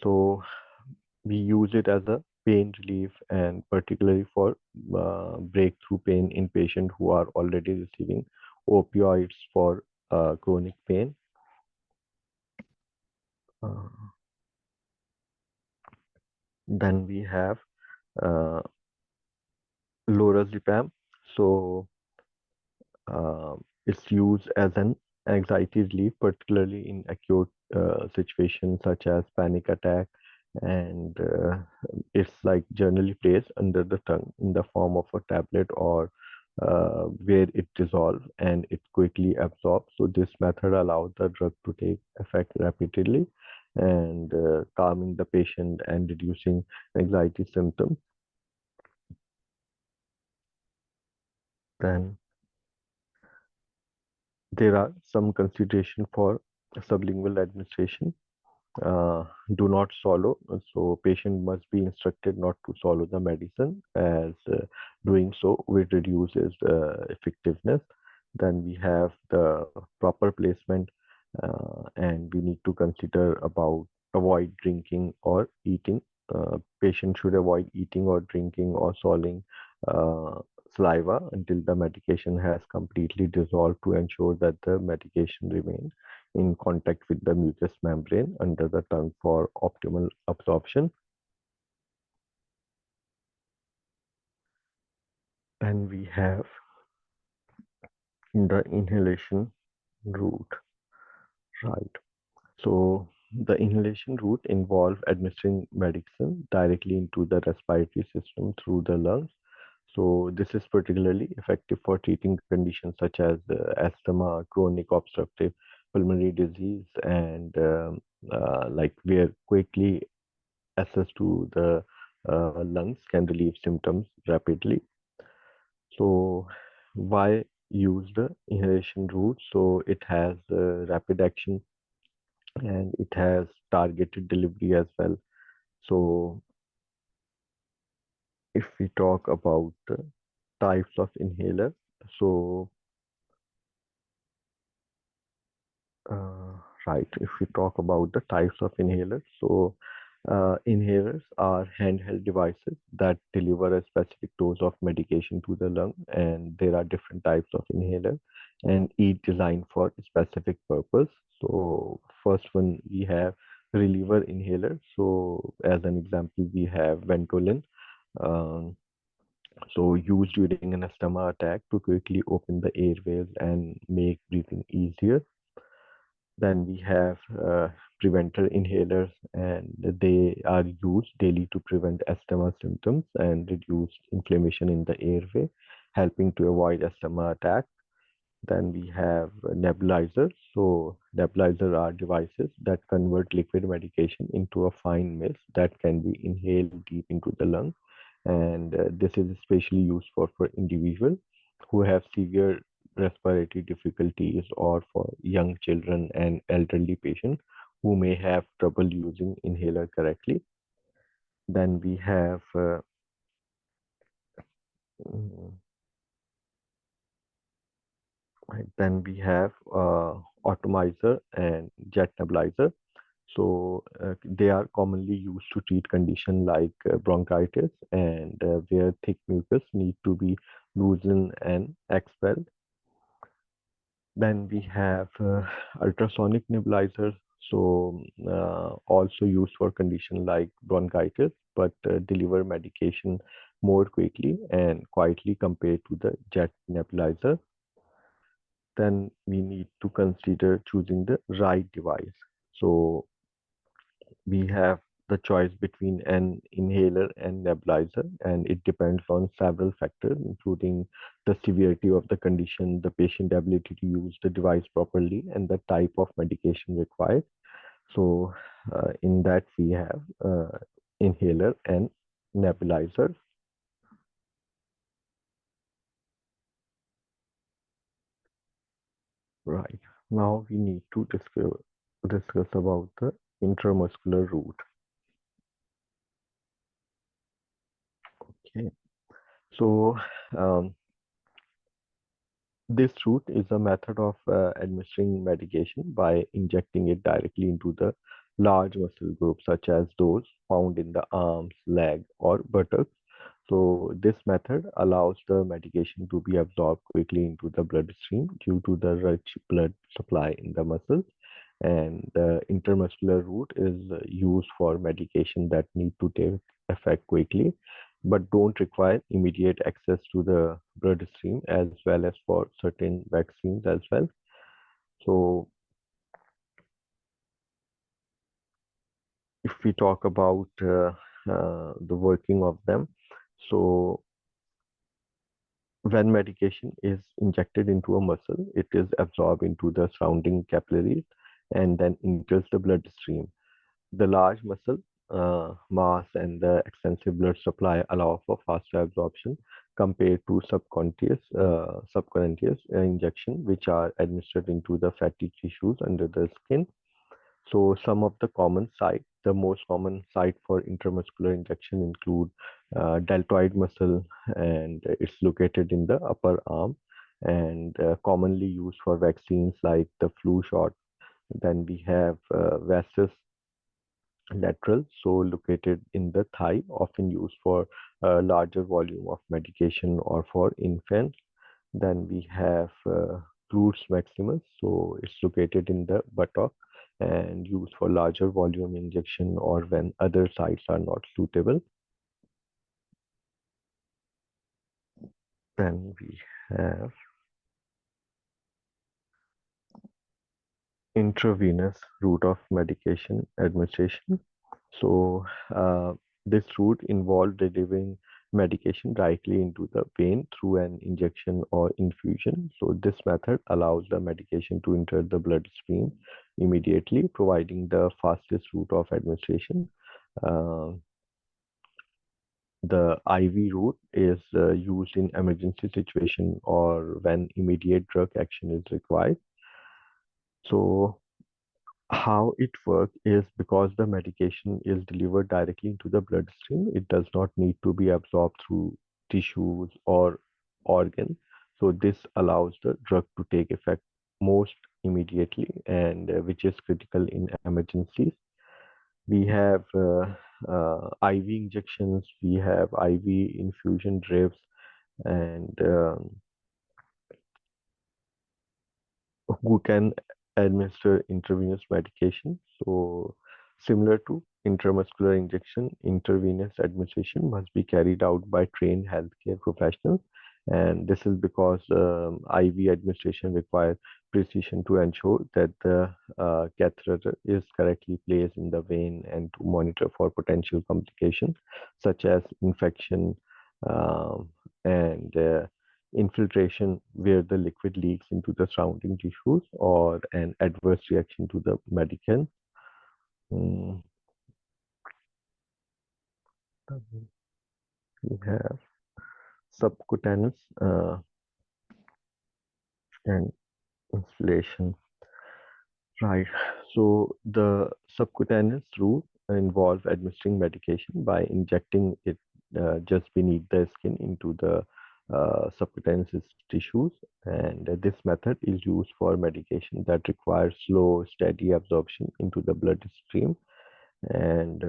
A: So we use it as a pain relief and particularly for breakthrough pain in patients who are already receiving opioids for chronic pain. Uh, then we have uh, lorazepam. So it's used as an anxiety relief, particularly in acute situations such as panic attack, and it's like generally placed under the tongue in the form of a tablet or where it dissolves and it quickly absorbs. So this method allows the drug to take effect rapidly and calming the patient and reducing anxiety symptoms. Then there are some consideration for sublingual administration. Do not swallow. So patient must be instructed not to swallow the medicine as doing so will reduces effectiveness. Then we have the proper placement and we need to consider about avoid drinking or eating. Patient should avoid eating or drinking or swallowing uh, saliva until the medication has completely dissolved to ensure that the medication remains in contact with the mucous membrane under the tongue for optimal absorption. And we have the inhalation route, right? So the inhalation route involves administering medicine directly into the respiratory system through the lungs. So this is particularly effective for treating conditions such as asthma, chronic obstructive pulmonary disease, and like where quickly access to the lungs can relieve symptoms rapidly. So why use the inhalation route? So it has rapid action and it has targeted delivery as well. So if we talk about the types of inhaler, so Uh, right. If we talk about the types of inhalers, so inhalers are handheld devices that deliver a specific dose of medication to the lung, and there are different types of inhaler, and each designed for a specific purpose. So first one we have reliever inhaler. So as an example, we have Ventolin. Um, so used during an asthma attack to quickly open the airways and make breathing easier. Then we have preventer inhalers, and they are used daily to prevent asthma symptoms and reduce inflammation in the airway, helping to avoid asthma attack. Then we have nebulizers. So nebulizers are devices that convert liquid medication into a fine mist that can be inhaled deep into the lung. And this is especially used for individuals who have severe respiratory difficulties or for young children and elderly patients who may have trouble using inhaler correctly. Then we have mm, atomizer and jet nebulizer. So they are commonly used to treat conditions like bronchitis and where thick mucus need to be loosened and expelled. Then we have ultrasonic nebulizers, so also used for conditions like bronchitis, but deliver medication more quickly and quietly compared to the jet nebulizer. Then we need to consider choosing the right device. So we have the choice between an inhaler and nebulizer, and it depends on several factors, including the severity of the condition, the patient ability to use the device properly, and the type of medication required. So, in that, we have inhaler and nebulizer. Right. Now, we need to discover. discuss about the intramuscular route. Okay, so um, this route is a method of administering medication by injecting it directly into the large muscle groups, such as those found in the arms, leg, or buttocks. So this method allows the medication to be absorbed quickly into the bloodstream due to the rich blood supply in the muscles. And the intermuscular route is used for medication that need to take effect quickly but don't require immediate access to the bloodstream, as well as for certain vaccines as well. So if we talk about the working of them, so when medication is injected into a muscle, it is absorbed into the surrounding capillaries and then enters the bloodstream. The large muscle mass and the extensive blood supply allow for faster absorption compared to subcutaneous injection, which are administered into the fatty tissues under the skin. So some of the common sites, the most common site for intramuscular injection include deltoid muscle, and it's located in the upper arm and commonly used for vaccines like the flu shot. Then we have vastus lateral, so located in the thigh, often used for a larger volume of medication or for infants. Then we have glutes maximus, so it's located in the buttock and used for larger volume injection or when other sites are not suitable. Then we have intravenous route of medication administration. So this route involved delivering medication directly into the vein through an injection or infusion. So this method allows the medication to enter the bloodstream immediately, providing the fastest route of administration. Uh, the IV route is used in emergency situation or when immediate drug action is required. So how it works is because the medication is delivered directly into the bloodstream, it does not need to be absorbed through tissues or organs. So this allows the drug to take effect most immediately, and which is critical in emergencies. We have IV injections, we have IV infusion drips, and who can administer intravenous medication. So, similar to intramuscular injection, intravenous administration must be carried out by trained healthcare professionals. And this is because IV administration requires precision to ensure that the catheter is correctly placed in the vein and to monitor for potential complications such as infection um, and infiltration where the liquid leaks into the surrounding tissues or an adverse reaction to the medicine. Mm, we have subcutaneous and instillation. Right. So the subcutaneous route involves administering medication by injecting it just beneath the skin into the subcutaneous tissues, and this method is used for medication that requires slow, steady absorption into the bloodstream. And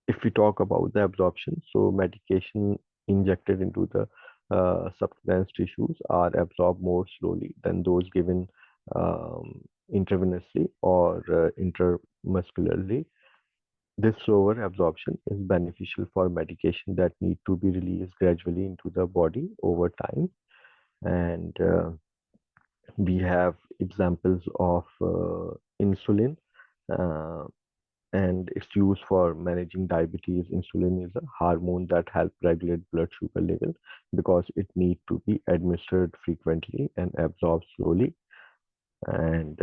A: if we talk about the absorption, so medication injected into the subcutaneous tissues are absorbed more slowly than those given intravenously or intramuscularly. This slower absorption is beneficial for medication that need to be released gradually into the body over time. And we have examples of insulin. Uh, and it's used for managing diabetes. Insulin is a hormone that helps regulate blood sugar level because it needs to be administered frequently and absorbed slowly. And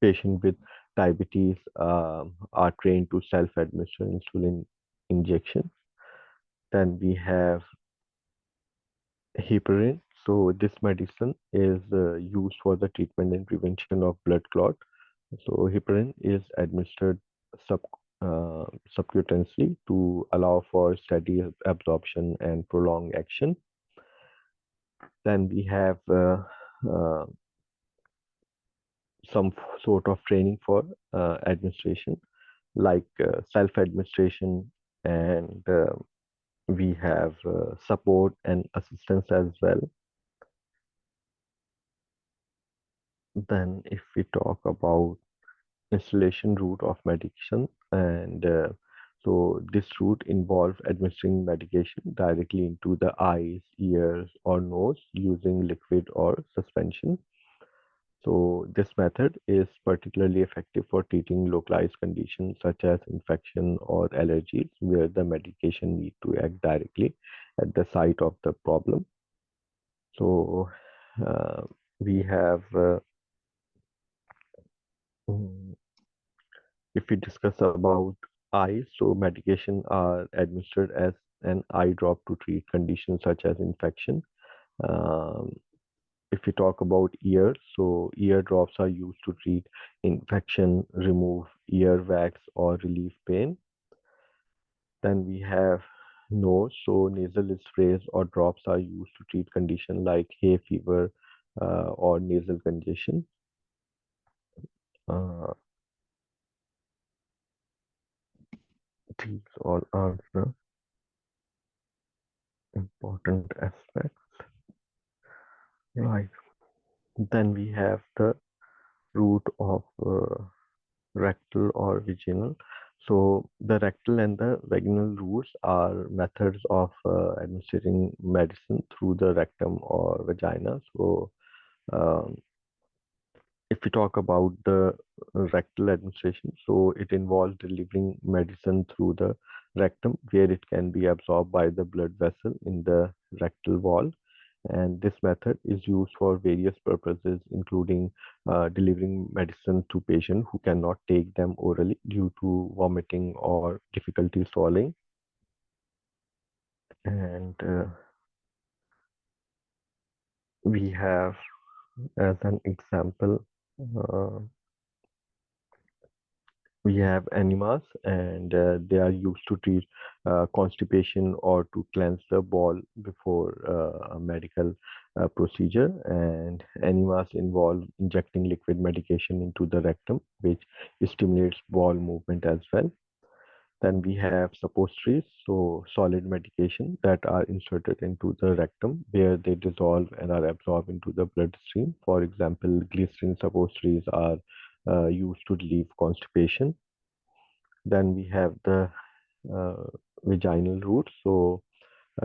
A: patients with diabetes are trained to self-administer insulin injection. Then we have heparin. So this medicine is used for the treatment and prevention of blood clot. So heparin is administered sub subcutaneously to allow for steady absorption and prolonged action. Then we have uh, some sort of training for administration, like self-administration, and we have support and assistance as well. Then if we talk about installation route of medication, and so this route involves administering medication directly into the eyes, ears, or nose using liquid or suspension. So this method is particularly effective for treating localized conditions such as infection or allergies, where the medication need to act directly at the site of the problem. So uh, we have mm, if we discuss about eyes, so medication are administered as an eye drop to treat conditions such as infection. Um, if we talk about ears, so ear drops are used to treat infection, remove ear wax, or relieve pain. Then we have nose, so nasal sprays or drops are used to treat conditions like hay fever or nasal congestion. Uh, these all are the important aspects. Right. Then we have the route of rectal or vaginal. So the rectal and the vaginal routes are methods of administering medicine through the rectum or vagina. So um, if we talk about the rectal administration, so it involves delivering medicine through the rectum, where it can be absorbed by the blood vessel in the rectal wall. And this method is used for various purposes, including delivering medicine to patients who cannot take them orally due to vomiting or difficulty swallowing. And we have, as an example, uh, we have enemas, and they are used to treat constipation or to cleanse the bowel before a medical procedure. And enemas involve injecting liquid medication into the rectum, which stimulates bowel movement as well. Then we have suppositories, so solid medication that are inserted into the rectum, where they dissolve and are absorbed into the bloodstream. For example, glycerin suppositories are used to relieve constipation. Then we have the uh, vaginal route. So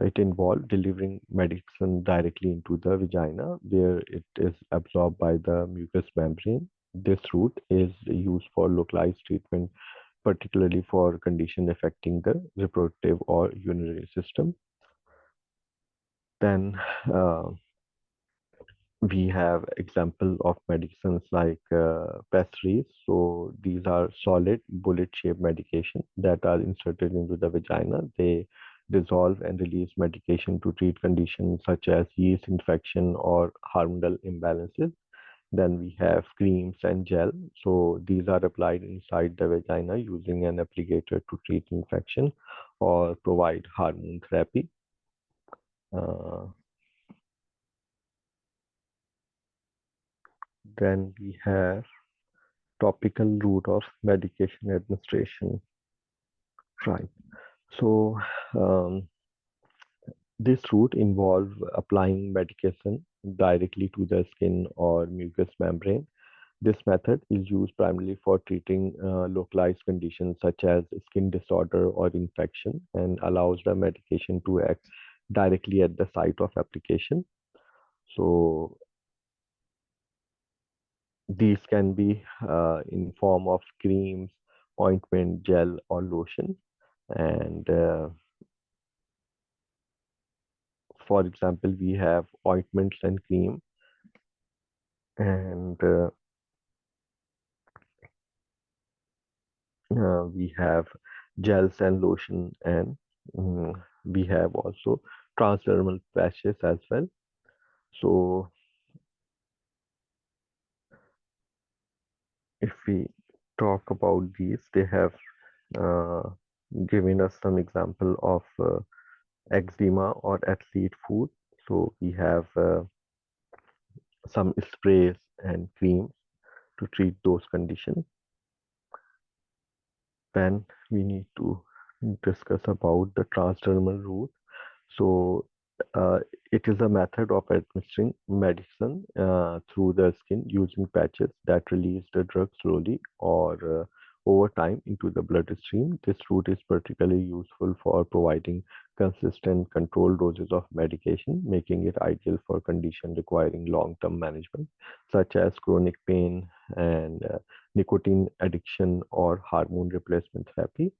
A: it involves delivering medicine directly into the vagina, where it is absorbed by the mucous membrane. This route is used for localized treatment, particularly for conditions affecting the reproductive or urinary system. Then we have example of medicines like pessaries. So these are solid bullet-shaped medication that are inserted into the vagina. They dissolve and release medication to treat conditions such as yeast infection or hormonal imbalances. Then we have creams and gel. So these are applied inside the vagina using an applicator to treat infection or provide hormone therapy. Uh, then we have topical route of medication administration. Right. So um, this route involves applying medication directly to the skin or mucous membrane. This method is used primarily for treating localized conditions such as skin disorder or infection, and allows the medication to act directly at the site of application. So these can be in form of creams, ointment, gel, or lotion. And for example, we have ointments and cream, and we have gels and lotion, and we have also transdermal patches as well. So if we talk about these, they have uh, given us some example of eczema or athlete food. So we have some sprays and creams to treat those conditions. Then we need to discuss about the transdermal route. So uh, it is a method of administering medicine through the skin using patches that release the drug slowly or over time into the bloodstream. This route is particularly useful for providing consistent controlled doses of medication, making it ideal for conditions requiring long-term management, such as chronic pain and nicotine addiction or hormone replacement therapy.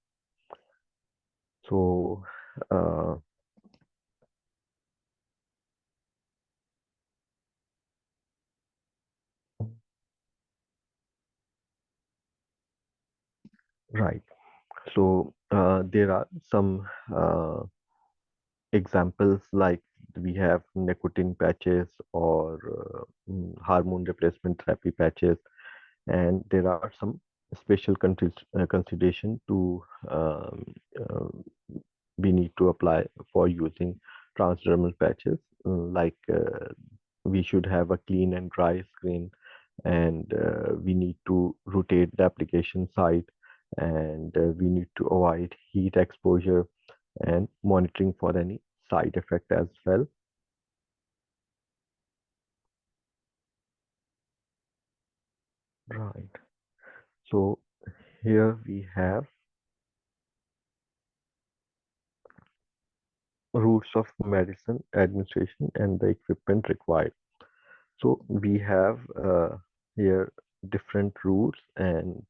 A: So, uh, right. So there are some examples like we have nicotine patches or hormone replacement therapy patches, and there are some special consideration to uh, we need to apply for using transdermal patches. Like we should have a clean and dry skin, and we need to rotate the application site, and we need to avoid heat exposure and monitoring for any side effect as well. Right. So here we have routes of medicine administration and the equipment required. So we have here different routes and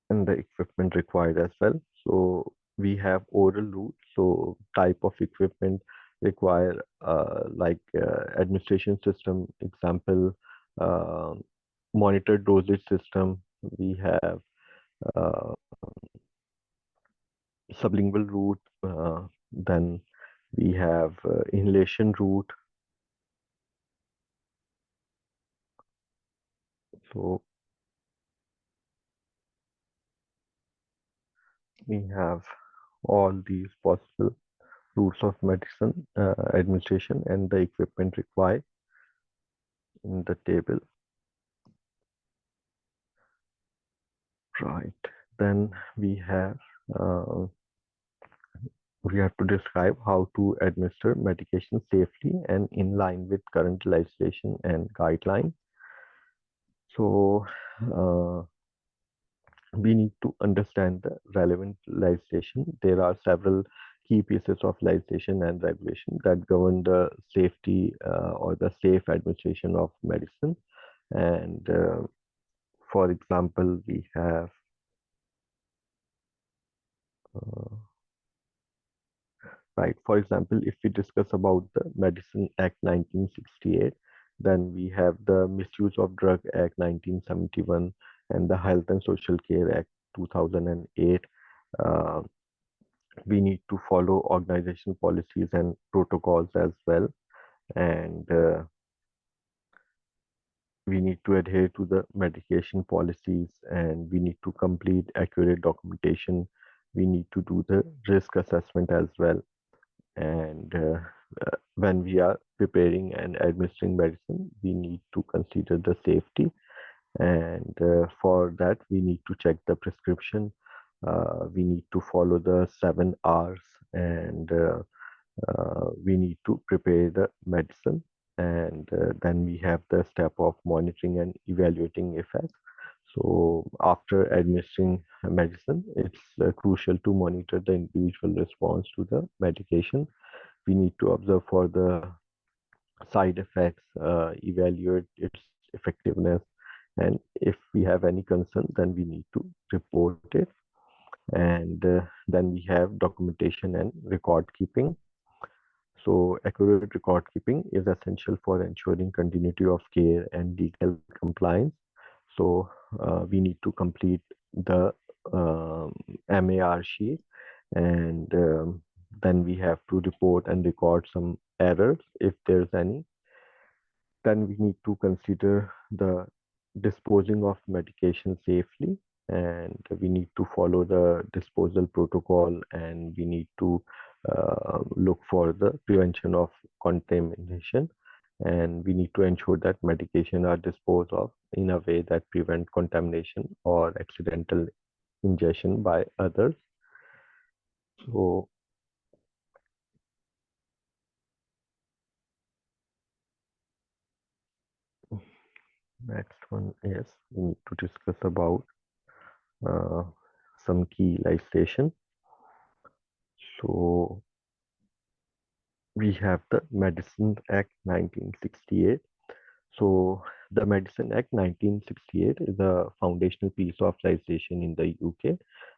A: the equipment required as well. So we have oral route. So type of equipment require like administration system, example, uh, monitor dosage system. We have uh, sublingual route. Then we have inhalation route. So we have all these possible routes of medicine administration and the equipment required in the table. Right. Then uh, we have to describe how to administer medication safely and in line with current legislation and guidelines. So uh, we need to understand the relevant legislation. There are several key pieces of legislation and regulation that govern the safety or the safe administration of medicine. And for example, we have uh, right. For example, if we discuss about the Medicine Act 1968, then we have the Misuse of Drug Act 1971 and the Health and Social Care Act 2008. Uh, we need to follow organization policies and protocols as well, and we need to adhere to the medication policies, and we need to complete accurate documentation. We need to do the risk assessment as well, and when we are preparing and administering medicine, we need to consider the safety, and for that we need to check the prescription. We need to follow the 7 R's, and we need to prepare the medicine, and then we have the step of monitoring and evaluating effects. So after administering medicine, it's crucial to monitor the individual response to the medication. We need to observe for the side effects, evaluate its effectiveness, and if we have any concern, then we need to report it. And then we have documentation and record keeping. So accurate record keeping is essential for ensuring continuity of care and legal compliance. So we need to complete the MAR sheet, and then we have to report and record some errors, if there's any. Then we need to consider the disposing of medication safely, and we need to follow the disposal protocol, and we need to look for the prevention of contamination, and we need to ensure that medication are disposed of in a way that prevent contamination or accidental ingestion by others. So next one is we need to discuss about uh, some key legislation. So we have the Medicine Act 1968. So the Medicine Act 1968 is a foundational piece of legislation in the UK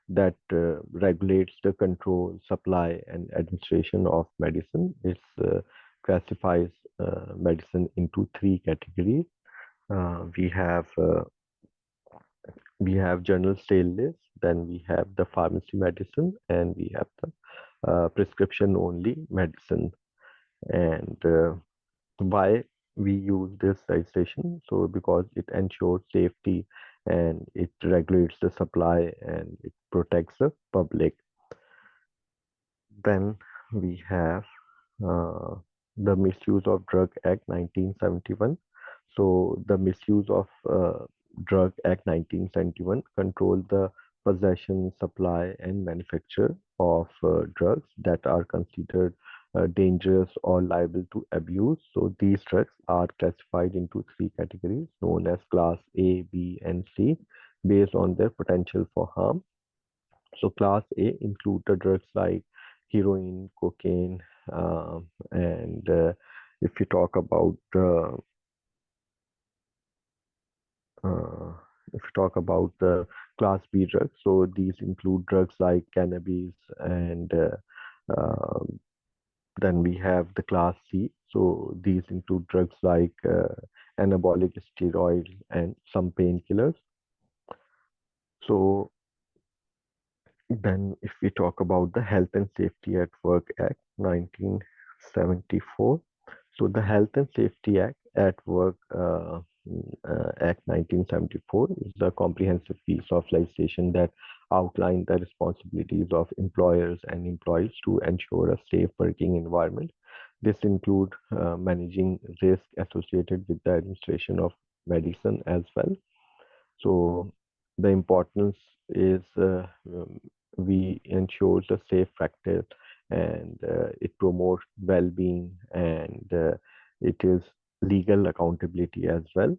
A: that regulates the control, supply, and administration of medicine. It classifies medicine into three categories. We have general sale list, then we have the pharmacy medicine, and we have the prescription only medicine. And why we use this legislation? So because it ensures safety, and it regulates the supply, and it protects the public. Then we have uh, the Misuse of Drug Act 1971. So the Misuse of Drug Act 1971 control the possession, supply, and manufacture of drugs that are considered dangerous or liable to abuse. So these drugs are classified into three categories known as class A, B, and C based on their potential for harm. So class A include the drugs like heroin, cocaine, and if you talk about uh, the class B drugs, so these include drugs like cannabis, and then we have the class C. So these include drugs like anabolic steroids and some painkillers. So then, if we talk about the Health and Safety at Work Act 1974, so the Health and Safety Act at Work Act 1974 is the comprehensive piece of legislation that outlined the responsibilities of employers and employees to ensure a safe working environment. This include managing risk associated with the administration of medicine as well. So the importance is we ensure the safe practice, and it promotes well-being, and it is legal accountability as well.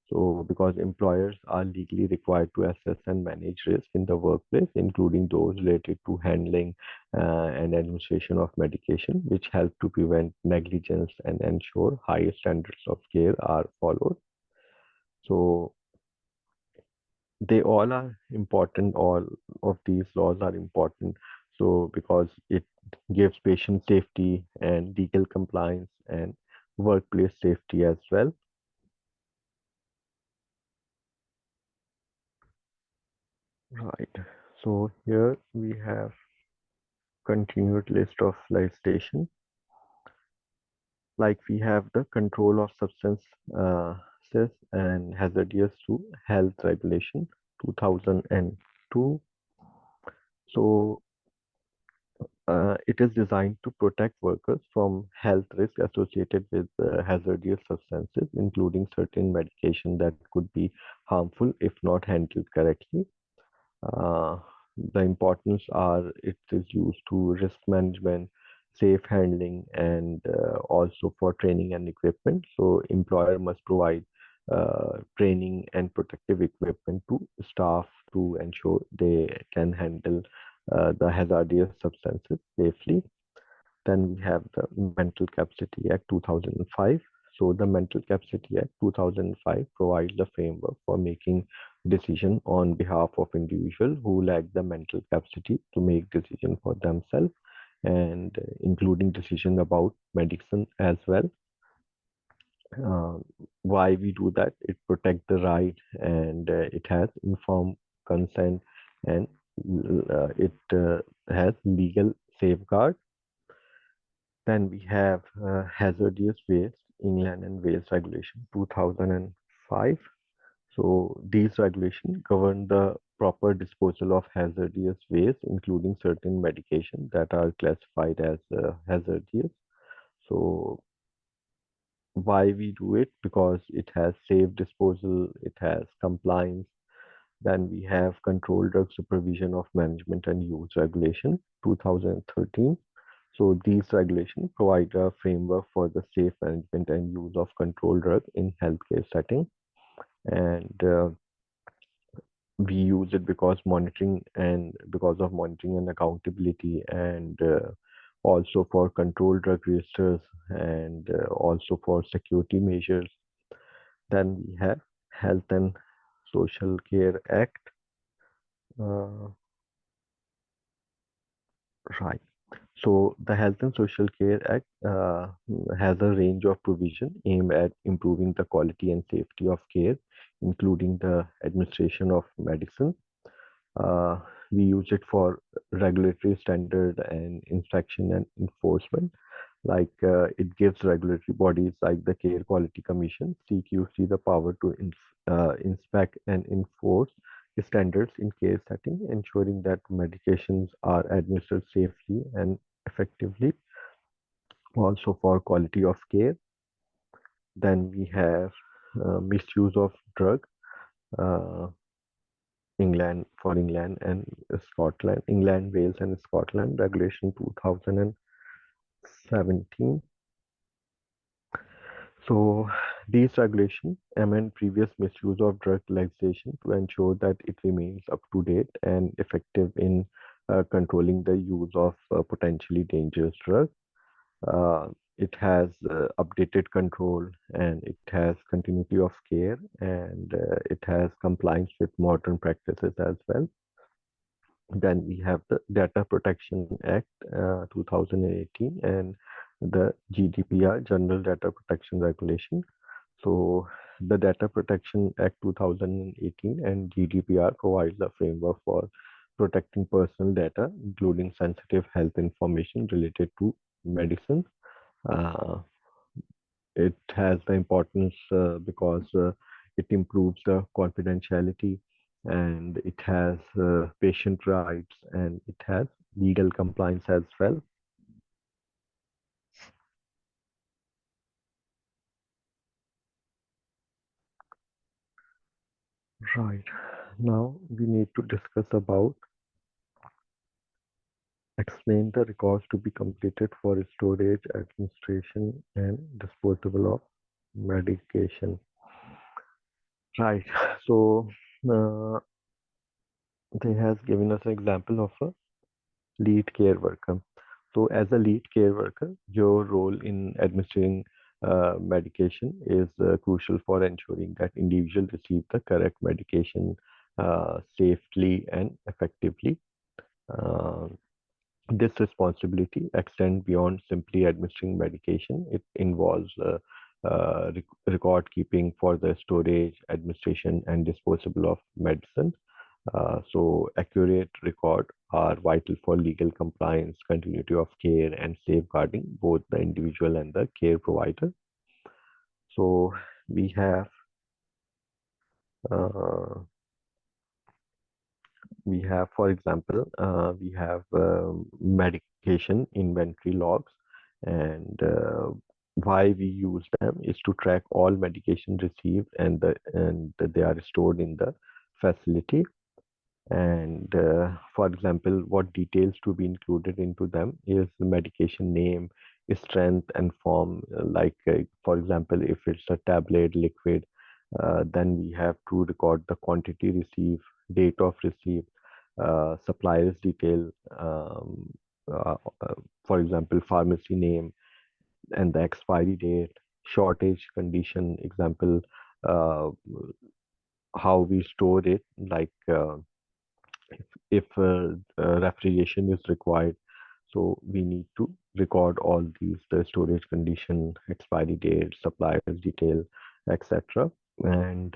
A: So because employers are legally required to assess and manage risk in the workplace, including those related to handling and administration of medication, which help to prevent negligence and ensure high standards of care are followed. So they all are important. All of these laws are important, so because it gives patient safety and legal compliance and workplace safety as well. Right, so here we have continued list of legislation, like we have the control of substances and hazardous to health regulation 2002. So it is designed to protect workers from health risks associated with hazardous substances, including certain medication that could be harmful if not handled correctly. Uh, the importance are it is used to risk management, safe handling, and also for training and equipment. So employer must provide training and protective equipment to staff to ensure they can handle the hazardous substances safely. Then we have the Mental Capacity Act 2005. So the Mental Capacity Act 2005 provides the framework for making decision on behalf of individuals who lack the mental capacity to make decision for themselves, and including decision about medicine as well. Uh, why we do that? It protects the right, and it has informed consent, and it has legal safeguard. Then we have hazardous waste, England and Wales Regulation 2005. So these regulations govern the proper disposal of hazardous waste, including certain medications that are classified as hazardous. So why we do it? Because it has safe disposal, it has compliance. Then we have Controlled Drug Supervision of Management and Use Regulation 2013. So these regulations provide a framework for the safe management and use of controlled drug in healthcare setting. And we use it because of monitoring and accountability, and also for controlled drug registers, and also for security measures. Then we have Health and Social Care Act. Uh, right. So the Health and Social Care Act has a range of provision aimed at improving the quality and safety of care, including the administration of medicine. Uh, we use it for regulatory standard and inspection and enforcement. Like it gives regulatory bodies like the Care Quality Commission (CQC) the power to inspect and enforce standards in care setting, ensuring that medications are administered safely and effectively. Also for quality of care. Then we have misuse of drug. Uh, England and Scotland, England, Wales, and Scotland, Regulation 2017. So these regulations amend previous misuse of drug legislation to ensure that it remains up to date and effective in controlling the use of potentially dangerous drugs. Uh, it has updated control, and it has continuity of care, and it has compliance with modern practices as well. Then we have the Data Protection Act 2018 and the GDPR, General Data Protection Regulation. So the Data Protection Act 2018 and GDPR provides a framework for protecting personal data, including sensitive health information related to medicine. Uh, it has the importance because it improves the confidentiality, and it has patient rights, and it has legal compliance as well. Right. Now we need to discuss about explain the records to be completed for storage, administration, and disposal of medication. Right. So they has given us an example of a lead care worker. So, as a lead care worker, your role in administering medication is crucial for ensuring that individuals receive the correct medication safely and effectively. Uh, this responsibility extends beyond simply administering medication. It involves record keeping for the storage, administration, and disposal of medicine. So accurate record are vital for legal compliance, continuity of care, and safeguarding both the individual and the care provider. So we have uh, for example, we have medication inventory logs, and why we use them is to track all medication received, and they are stored in the facility. And for example, what details to be included into them is the medication name, strength, and form. Like, for example, if it's a tablet, liquid, then we have to record the quantity received, date of receipt, supplier's detail, uh, uh, for example, pharmacy name, and the expiry date, shortage condition, example, uh, how we store it, like. If refrigeration is required. So we need to record all these, the storage condition, expiry date, supplier's detail, etc. And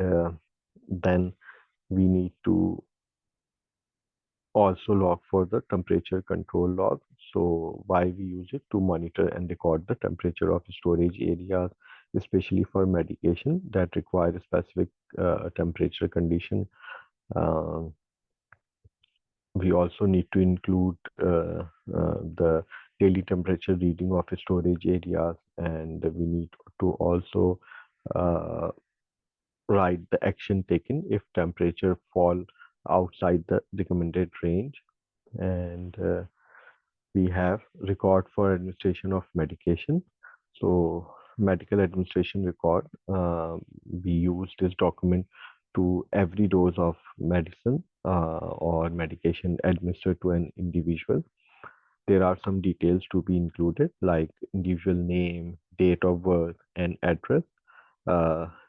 A: then we need to also log for the temperature control log. So why we use it? To monitor and record the temperature of storage areas, especially for medication that require a specific temperature condition. Um, we also need to include the daily temperature reading of storage areas, and we need to also uh, write the action taken if temperature fall outside the recommended range. And we have record for administration of medication. So medical administration record, we use this document to every dose of medicine or medication administered to an individual. There are some details to be included, like individual name, date of birth, and address,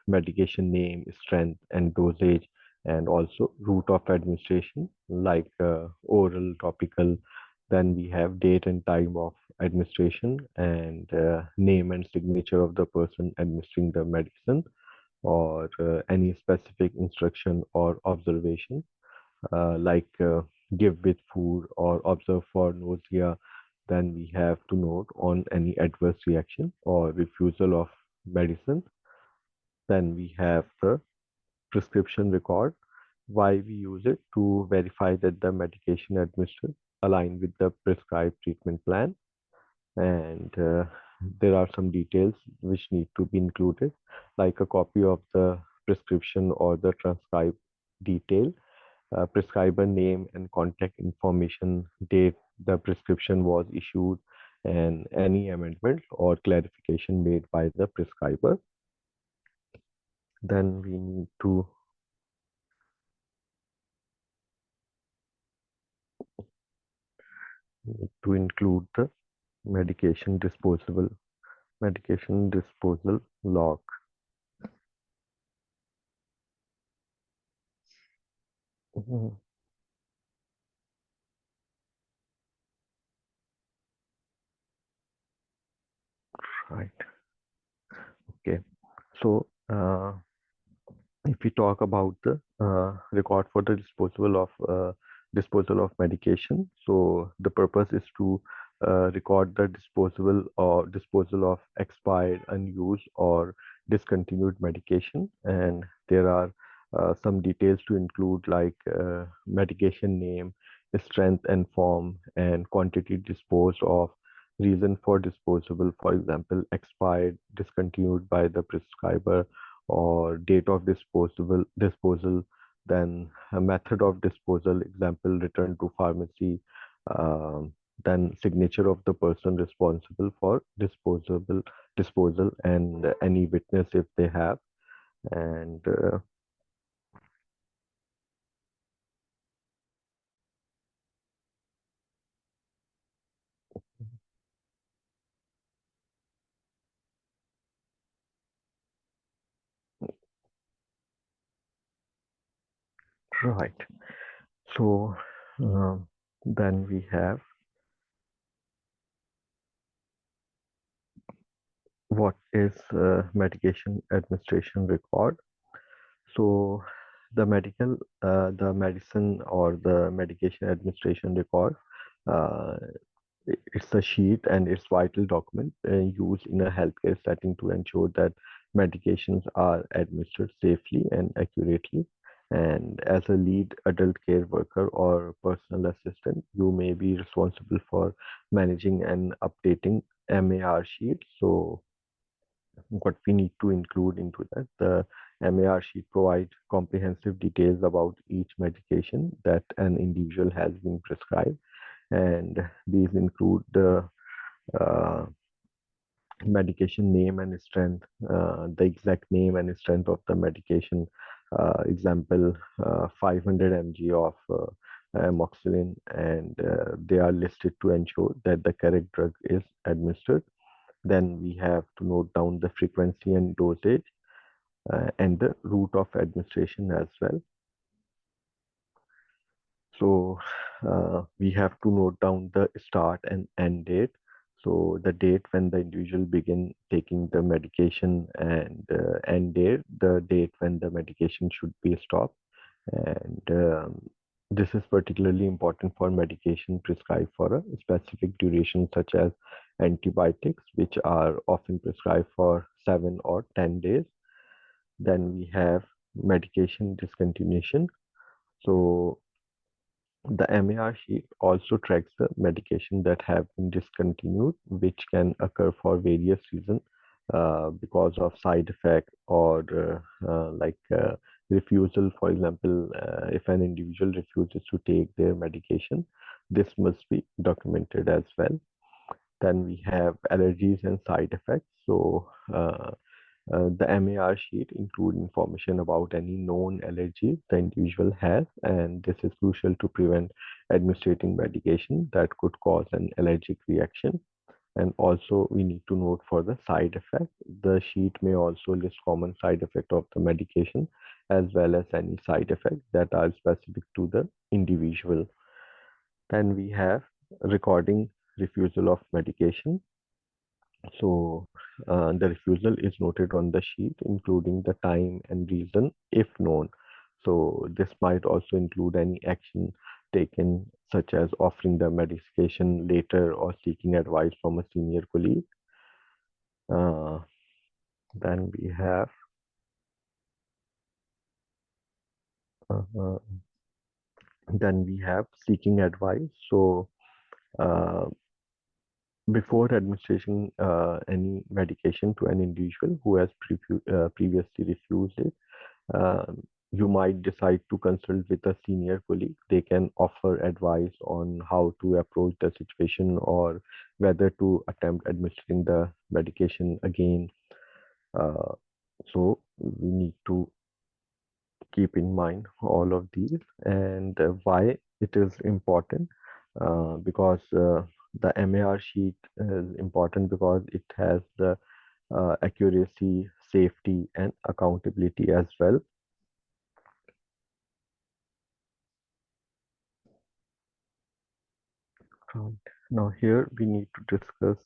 A: medication name, strength, and dosage, and also route of administration, like oral, topical. Then we have date and time of administration, and name and signature of the person administering the medicine, or any specific instruction or observation, like give with food or observe for nausea. Then we have to note on any adverse reaction or refusal of medicine. Then we have the prescription record, why we use it: to verify that the medication administered align with the prescribed treatment plan. And there are some details which need to be included, like a copy of the prescription or the transcribed detail, prescriber name and contact information, date the prescription was issued, and any amendment or clarification made by the prescriber. Then we need to include the medication disposal log. Mhm. Right. Okay. So if we talk about the record for the disposal of medication, so the purpose is to record the disposal of expired, unused, or discontinued medication. And there are some details to include, like medication name, strength and form, and quantity disposed of, reason for disposable, for example, expired, discontinued by the prescriber, or date of disposal. Then a method of disposal, example, return to pharmacy. um, then signature of the person responsible for disposal, and any witness if they have. And right. So then we have what is medication administration record. So the medicine or the medication administration record, uh, it's a sheet and it's vital document used in a healthcare setting to ensure that medications are administered safely and accurately. And as a lead adult care worker or personal assistant, you may be responsible for managing and updating MAR sheet. So what we need to include into that, the MAR sheet provides comprehensive details about each medication that an individual has been prescribed, and these include the uh, medication name and strength, the exact name and strength of the medication. Example, 500 mg of amoxicillin, and they are listed to ensure that the correct drug is administered. Then we have to note down the frequency and dosage, and the route of administration as well. So we have to note down the start and end date. So the date when the individual begin taking the medication, and end date, the date when the medication should be stopped. And This is particularly important for medication prescribed for a specific duration, such as antibiotics, which are often prescribed for 7 or 10 days. Then we have medication discontinuation. So the MAR sheet also tracks the medication that have been discontinued, which can occur for various reasons because of side effect or refusal. For example, if an individual refuses to take their medication, this must be documented as well. Then we have allergies and side effects. So the MAR sheet include information about any known allergy the individual has, and this is crucial to prevent administering medication that could cause an allergic reaction. And also we need to note for the side effect. The sheet may also list common side effect of the medication as well as any side effects that are specific to the individual. Then we have recording refusal of medication. So the refusal is noted on the sheet, including the time and reason if known. So this might also include any action taken, such as offering the medication later or seeking advice from a senior colleague. Uh, then we have uh, uh, seeking advice. So uh, before administration any medication to an individual who has previously refused it, you might decide to consult with a senior colleague. They can offer advice on how to approach the situation or whether to attempt administering the medication again. Uh, so we need to keep in mind all of these, and why it is important, because the MAR sheet is important because it has the accuracy, safety, and accountability as well. Right. Now here we need to discuss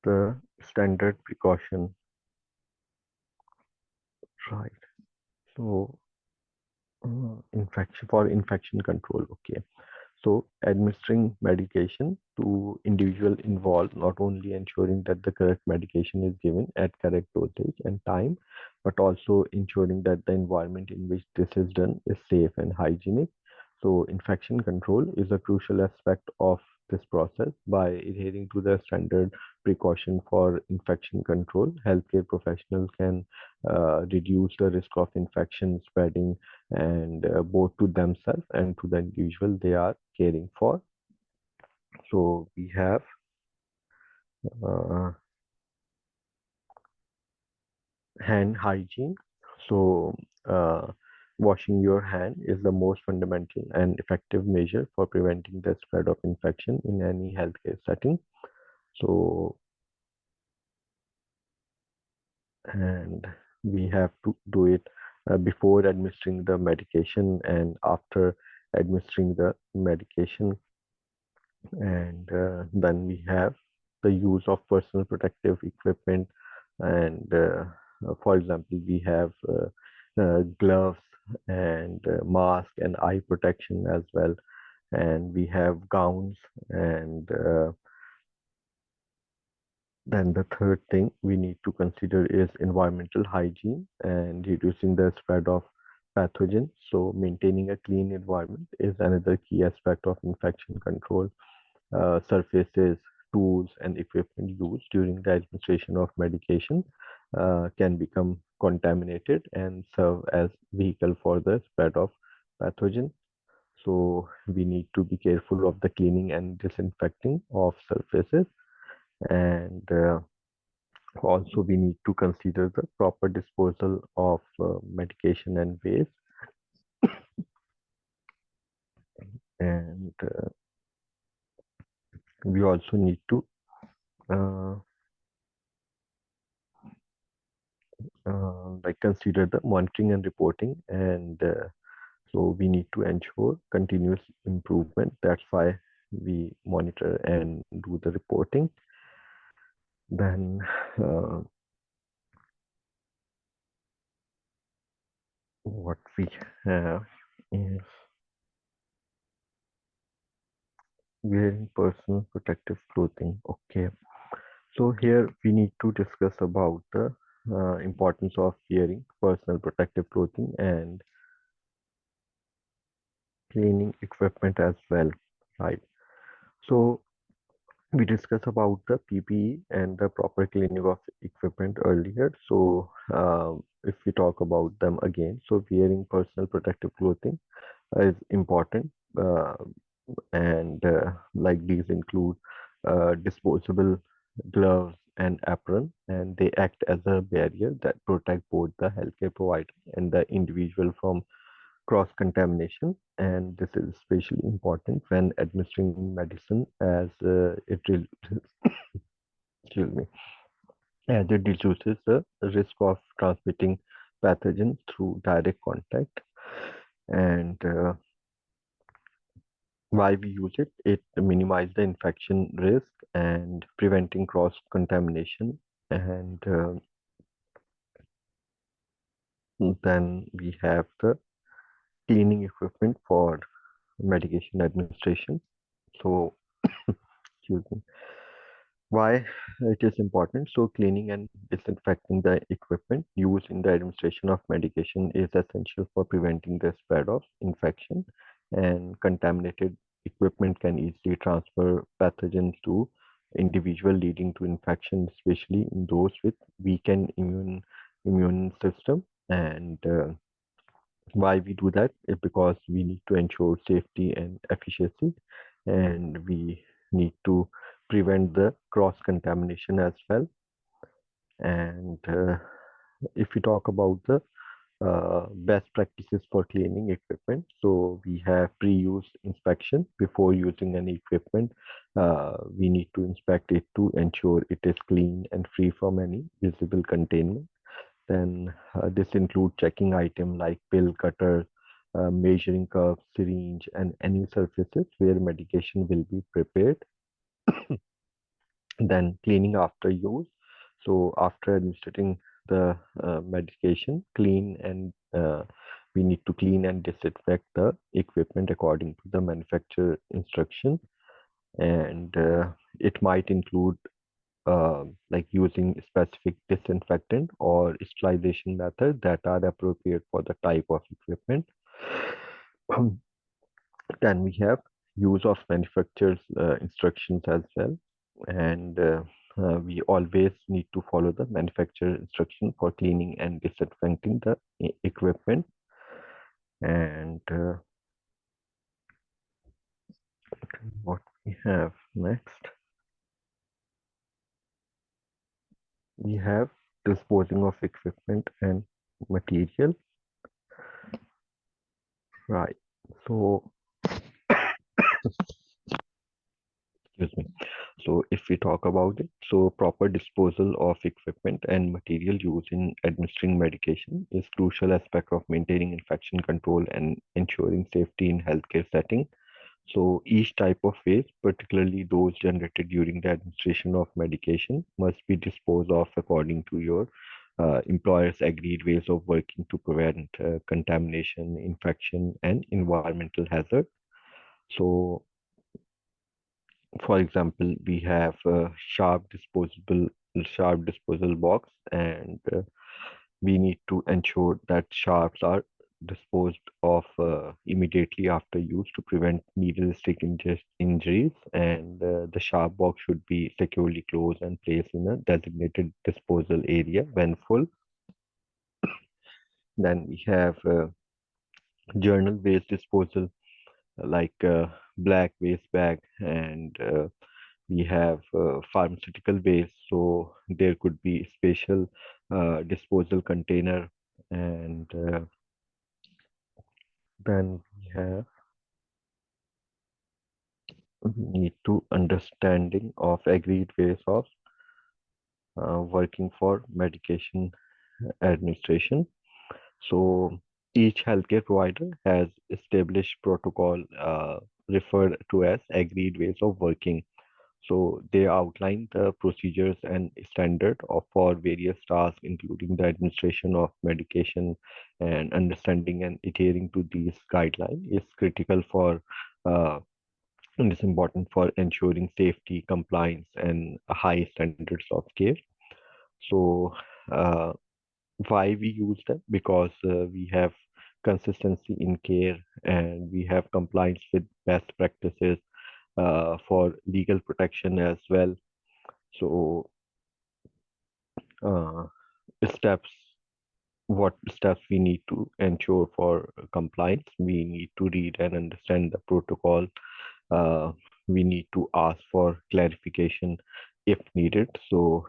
A: the standard precaution. Right. So infection control. Okay. So administering medication to individual involved not only ensuring that the correct medication is given at correct dosage and time, but also ensuring that the environment in which this is done is safe and hygienic. So infection control is a crucial aspect of this process. By adhering to the standard precaution for infection control, healthcare professionals can reduce the risk of infection spreading, and both to themselves and to the individual they are caring for. So we have uh, hand hygiene. So washing your hand is the most fundamental and effective measure for preventing the spread of infection in any healthcare setting. So, and we have to do it before administering the medication and after administering the medication. And then we have the use of personal protective equipment, and for example we have gloves and mask and eye protection as well, and we have gowns, and then the third thing we need to consider is environmental hygiene and reducing the spread of pathogens. So maintaining a clean environment is another key aspect of infection control. Surfaces, tools, and equipment used during the administration of medication can become contaminated and serve as vehicle for the spread of pathogen. So we need to be careful of the cleaning and disinfecting of surfaces, and also we need to consider the proper disposal of medication and waste, and we also need to uh, consider the monitoring and reporting, and so we need to ensure continuous improvement. That's why we monitor and do the reporting. Then what we have is Wearing personal protective clothing. Okay. So here we need to discuss about the importance of wearing personal protective clothing and cleaning equipment as well, right? So we discussed about the PPE and the proper cleaning of equipment earlier. So if we talk about them again, so wearing personal protective clothing is important, uh, and like these include disposable gloves and apron, and they act as a barrier that protect both the healthcare provider and the individual from cross contamination. And this is especially important when administering medicine, as excuse me, as it reduces the risk of transmitting pathogens through direct contact. And why we use it? It minimizes the infection risk and preventing cross contamination. And then we have the cleaning equipment for medication administration. So, excuse me. Why it is important? So, cleaning and disinfecting the equipment used in the administration of medication is essential for preventing the spread of infection, and contaminated equipment can easily transfer pathogens to individual, leading to infection, especially in those with weakened immune system. And why we do that is because we need to ensure safety and efficiency, and we need to prevent the cross contamination as well. And if we talk about the best practices for cleaning equipment, so we have pre-use inspection before using any equipment. We need to inspect it to ensure it is clean and free from any visible contaminant. Then this includes checking items like pill cutters, measuring cups, syringe, and any surfaces where medication will be prepared. Then cleaning after use. So after administering the medication, we need to clean and disinfect the equipment according to the manufacturer instruction. And it might include like using specific disinfectant or sterilization methods that are appropriate for the type of equipment. Then we have use of manufacturer's instructions as well, and we always need to follow the manufacturer instruction for cleaning and disinfecting the equipment. And what we have next, we have disposing of equipment and material, right? So, excuse me. So if we talk about it, so proper disposal of equipment and material used in administering medication is crucial aspect of maintaining infection control and ensuring safety in healthcare setting. So each type of waste, particularly those generated during the administration of medication, must be disposed of according to your employer's agreed ways of working to prevent contamination, infection, and environmental hazard. So for example, we have a sharp disposal box, and we need to ensure that sharps are disposed of immediately after use to prevent needle stick injuries. And the sharp box should be securely closed and placed in a designated disposal area when full. Then we have journal waste disposal, like black waste bag, and we have pharmaceutical waste, so there could be special disposal container. And then we need to understanding of agreed ways of working for medication administration. So each healthcare provider has established protocol referred to as agreed ways of working. So they outline the procedures and standard for various tasks, including the administration of medication, and understanding and adhering to these guidelines is critical for uh, and it's important for ensuring safety, compliance, and high standards of care. So, uh, why we use them? Because we have consistency in care and we have compliance with best practices for legal protection as well. So, uh, steps what steps we need to ensure for compliance. We need to read and understand the protocol. Uh, we need to ask for clarification if needed. So,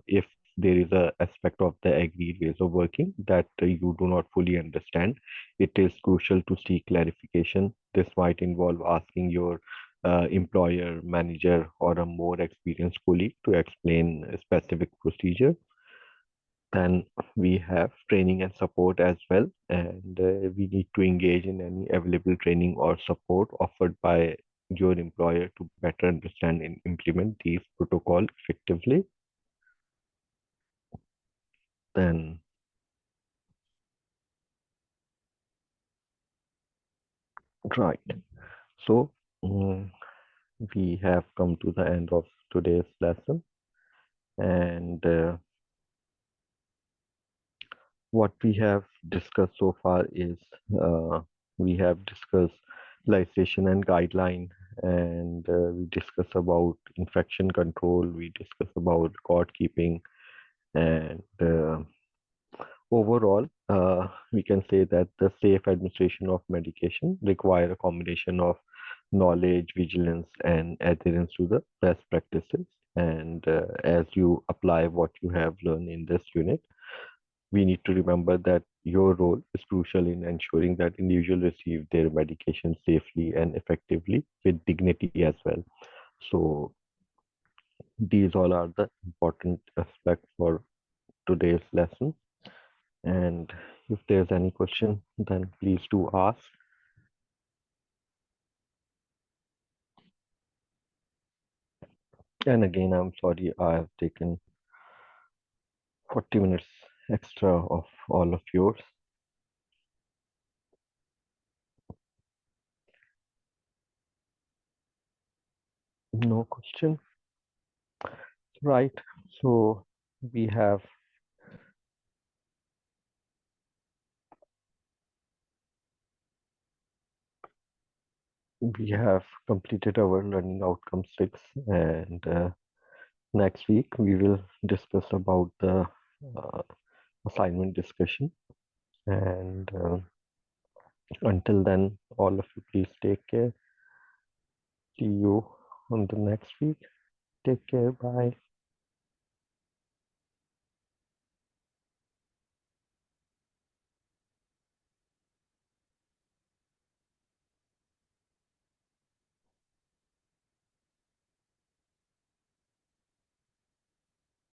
A: if there is a aspect of the agreed ways of working that you do not fully understand, it is crucial to seek clarification. This might involve asking your employer, manager, or a more experienced colleague to explain a specific procedure. Then we have training and support as well, and we need to engage in any available training or support offered by your employer to better understand and implement these protocol effectively. Then, right. So, mm, we have come to the end of today's lesson, and what we have discussed so far is uh, we have discussed legislation and guideline, and we discuss about infection control, we discuss about record keeping, and overall, we can say that the safe administration of medication require a combination of knowledge, vigilance, and adherence to the best practices. And as you apply what you have learned in this unit, we need to remember that your role is crucial in ensuring that individuals receive their medication safely and effectively with dignity as well. So these all are the important aspects for today's lesson. And if there's any question, then please do ask. And again, I'm sorry I have taken 40 minutes extra of all of yours. No question. Right. So we have we have completed our learning outcome 6, and next week we will discuss about the uh, assignment discussion. And until then, all of you please take care. See you on the next week. Take care. Bye.